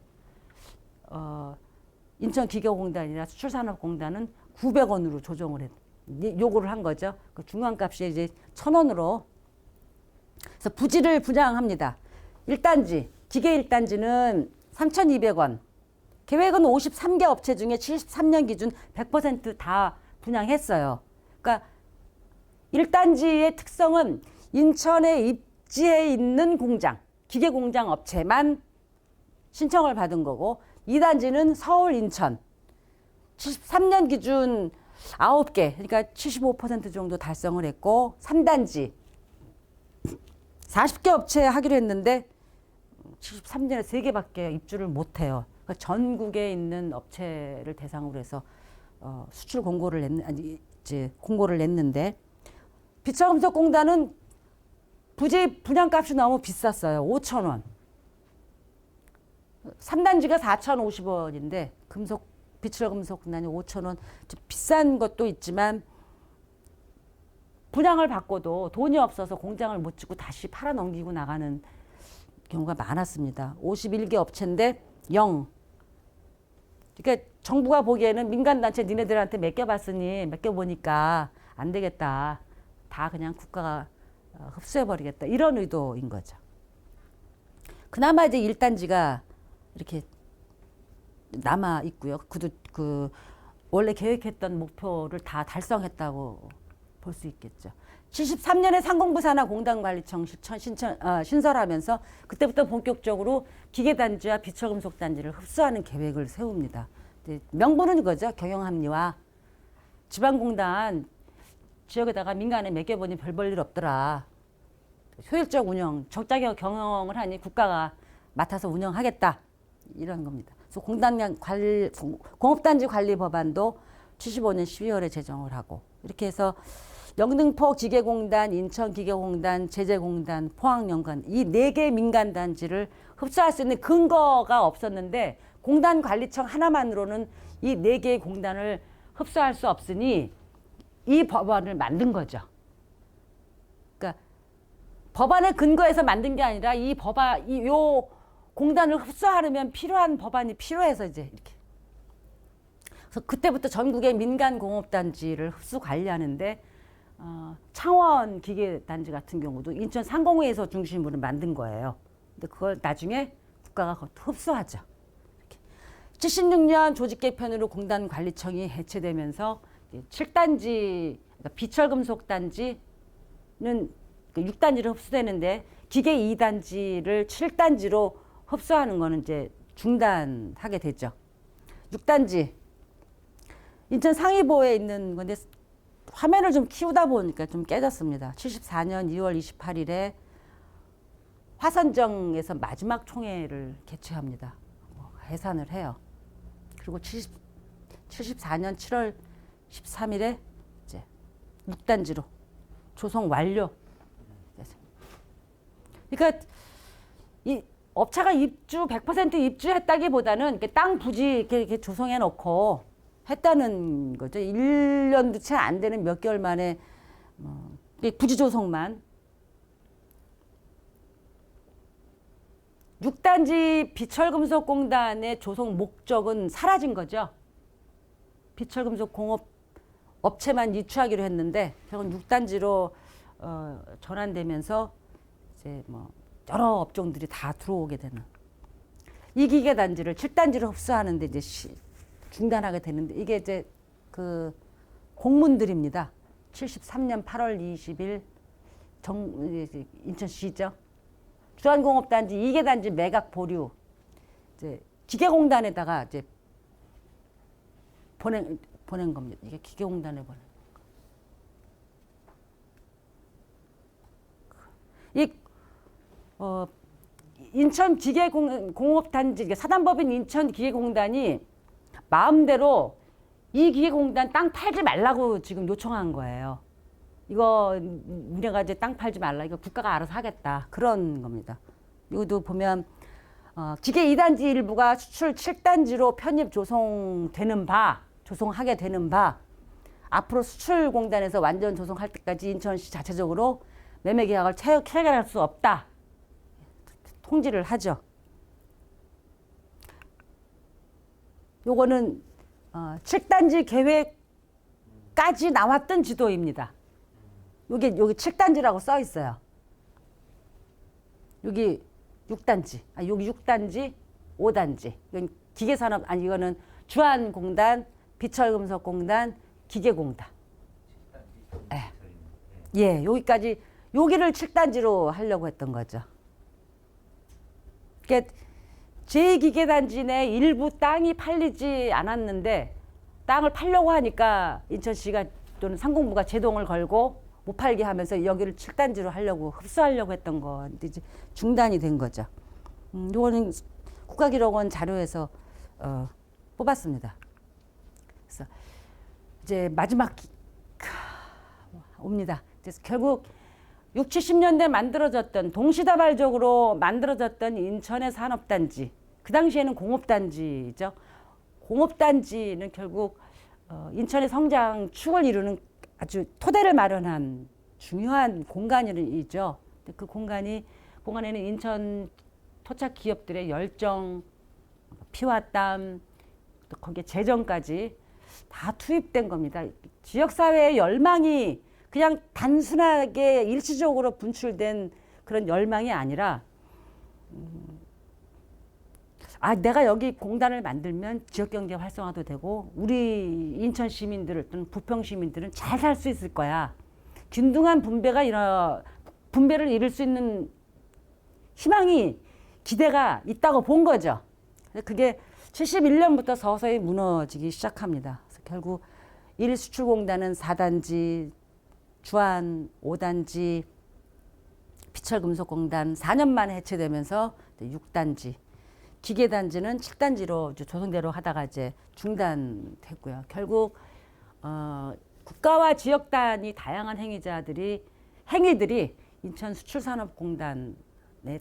인천기계공단이나 수출산업공단은 900원으로 조정을 요구를 한 거죠. 그 중간값이 이제 1,000원으로 그래서 부지를 분양합니다. 1단지 기계 1단지는 3,200원. 계획은 53개 업체 중에 73년 기준 100% 분양했어요. 그러니까 1단지의 특성은 인천에 입지해 있는 공장, 기계 공장 업체만 신청을 받은 거고 2단지는 서울, 인천 73년 기준 9개, 그러니까 75% 정도 달성을 했고 3단지 40개 업체 하기로 했는데 73년에 3개밖에 입주를 못해요. 그러니까 전국에 있는 업체를 대상으로 해서 수출 공고를 공고를 냈는데 비철금속공단은 부지 분양값이 너무 비쌌어요. 5,000원. 3단지가 4,050원인데 비철금속공단이 5,000원. 비싼 것도 있지만 분양을 받고도 돈이 없어서 공장을 못 짓고 다시 팔아 넘기고 나가는 경우가 많았습니다. 51개 업체인데 0. 그러니까 정부가 보기에는 민간단체 니네들한테 맡겨보니까 안 되겠다. 다 그냥 국가가 흡수해버리겠다. 이런 의도인 거죠. 그나마 이제 1단지가 이렇게 남아 있고요. 원래 계획했던 목표를 다 달성했다고 볼 수 있겠죠. 73년에 상공부산하공단관리청 신설하면서 그때부터 본격적으로 기계단지와 비철금속단지를 흡수하는 계획을 세웁니다. 명분은 이거죠. 경영합리화. 지방공단 지역에다가 민간에 맡겨보니 별 볼 일 없더라. 효율적 운영, 적자적 경영을 하니 국가가 맡아서 운영하겠다. 이런 겁니다. 그래서 공업단지 관리 법안도 75년 12월에 제정을 하고 이렇게 해서 영등포 기계공단, 인천기계공단, 제재공단, 포항연관 이 4개 민간단지를 흡수할 수 있는 근거가 없었는데 공단관리청 하나만으로는 이 4개의 공단을 흡수할 수 없으니 이 법안을 만든 거죠. 그러니까 법안의 근거에서 만든 게 아니라 요 공단을 흡수하려면 필요한 법안이 필요해서 이제 이렇게. 그래서 그때부터 전국의 민간 공업단지를 흡수 관리하는데 창원 기계단지 같은 경우도 인천 상공회에서 중심으로 만든 거예요. 근데 그걸 나중에 국가가 흡수하죠. 이렇게. 76년 조직 개편으로 공단관리청이 해체되면서 7단지 그러니까 비철금속단지는 6단지로 흡수되는데 기계 2단지를 7단지로 흡수하는 거는 이제 중단하게 되죠. 6단지 인천 상위보에 있는 건데 화면을 좀 키우다 보니까 좀 깨졌습니다. 74년 2월 28일에 화선정에서 마지막 총회를 개최합니다. 해산을 해요. 그리고 74년 7월 13일에 이제 6단지로 조성 완료. 그러니까 이 업체가 100% 입주했다기보다는 땅 부지 이렇게 조성해 놓고 했다는 거죠. 1년도 채 안 되는 몇 개월 만에 부지 조성만 6단지 비철금속공단의 조성 목적은 사라진 거죠. 비철금속 공업 업체만 유치하기로 했는데 결국 6단지로 전환되면서 이제 뭐 여러 업종들이 다 들어오게 되는 이 기계 단지를 7단지로 흡수하는데 이제 중단하게 되는데 이게 이제 그 공문들입니다. 73년 8월 20일 인천시죠. 주한공업단지 2개 단지 매각 보류 이제 기계공단에다가 이제 보낸 겁니다. 이게 기계공단에 보낸 거. 인천 기계공업단지 사단법인 인천 기계공단이 마음대로 이 기계공단 땅 팔지 말라고 지금 요청한 거예요. 이거 우리가 이제 땅 팔지 말라. 이거 국가가 알아서 하겠다. 그런 겁니다. 이것도 보면 기계 2단지 일부가 수출 7단지로 편입 조성하게 되는 바 앞으로 수출공단에서 완전 조성할 때까지 인천시 자체적으로 매매 계약을 체결할 수 없다. 통지를 하죠. 요거는 7단지 계획까지 나왔던 지도입니다. 여기 7단지라고 써 있어요. 여기 6단지, 여기 6단지, 5단지. 이건 기계산업, 이거는 주한공단, 비철금속공단, 기계공단. 예, 여기까지, 여기를 7단지로 하려고 했던 거죠. 그러니까 제2기계단지 내 일부 땅이 팔리지 않았는데 땅을 팔려고 하니까 인천시가 또는 상공부가 제동을 걸고 못 팔게 하면서 여기를 7단지로 하려고 흡수하려고 했던 거 이제 중단이 된 거죠. 이거는 국가기록원 자료에서 뽑았습니다. 그래서 이제 마지막 옵니다. 그래서 결국 6, 70년대 만들어졌던 동시다발적으로 만들어졌던 인천의 산업단지 그 당시에는 공업단지죠. 공업단지는 결국 인천의 성장 축을 이루는 아주 토대를 마련한 중요한 공간이죠. 그 공간에는 인천 토착 기업들의 열정, 피와 땀, 또 거기에 재정까지 다 투입된 겁니다. 지역사회의 열망이 그냥 단순하게 일시적으로 분출된 그런 열망이 아니라 내가 여기 공단을 만들면 지역경제 활성화도 되고 우리 인천 시민들 또는 부평 시민들은 잘 살 수 있을 거야. 균등한 분배를 이룰 수 있는 희망이 기대가 있다고 본 거죠. 그게 71년부터 서서히 무너지기 시작합니다. 그래서 결국 1수출공단은 4단지, 주한 5단지, 비철금속공단 4년 만에 해체되면서 6단지, 기계단지는 7단지로 조성대로 하다가 이제 중단됐고요. 결국 국가와 지역 단위 다양한 행위들이 인천 수출산업공단에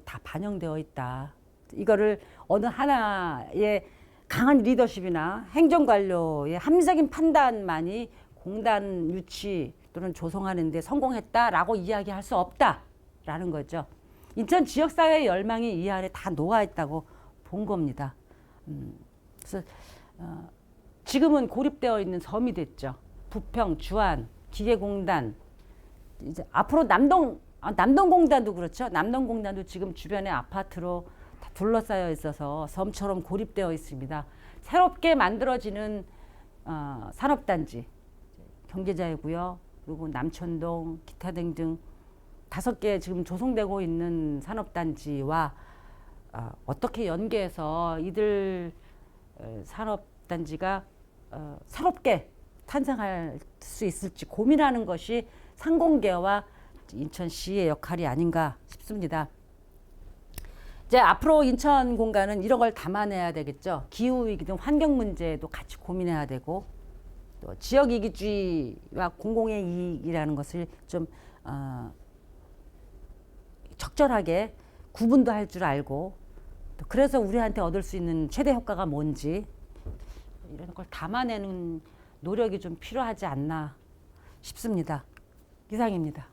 다 반영되어 있다. 이거를 어느 하나의 강한 리더십이나 행정관료의 합리적인 판단만이 공단 유치 또는 조성하는 데 성공했다라고 이야기할 수 없다라는 거죠. 인천 지역사회의 열망이 이 안에 다 녹아있다고 본 겁니다. 그래서 지금은 고립되어 있는 섬이 됐죠. 부평, 주안, 기계공단, 이제 앞으로 남동공단도 그렇죠. 남동공단도 지금 주변에 아파트로 다 둘러싸여 있어서 섬처럼 고립되어 있습니다. 새롭게 만들어지는 산업단지, 경제자의 구역, 그리고 남천동, 기타 등등 5개 지금 조성되고 있는 산업단지와 어떻게 연계해서 이들 산업단지가 새롭게 탄생할 수 있을지 고민하는 것이 상공계와 인천시의 역할이 아닌가 싶습니다. 이제 앞으로 인천 공간은 이런 걸 담아내야 되겠죠. 기후위기 등 환경 문제도 같이 고민해야 되고 또 지역이기주의와 공공의 이익이라는 것을 좀 적절하게 구분도 할 줄 알고 또 그래서 우리한테 얻을 수 있는 최대 효과가 뭔지 이런 걸 담아내는 노력이 좀 필요하지 않나 싶습니다. 이상입니다.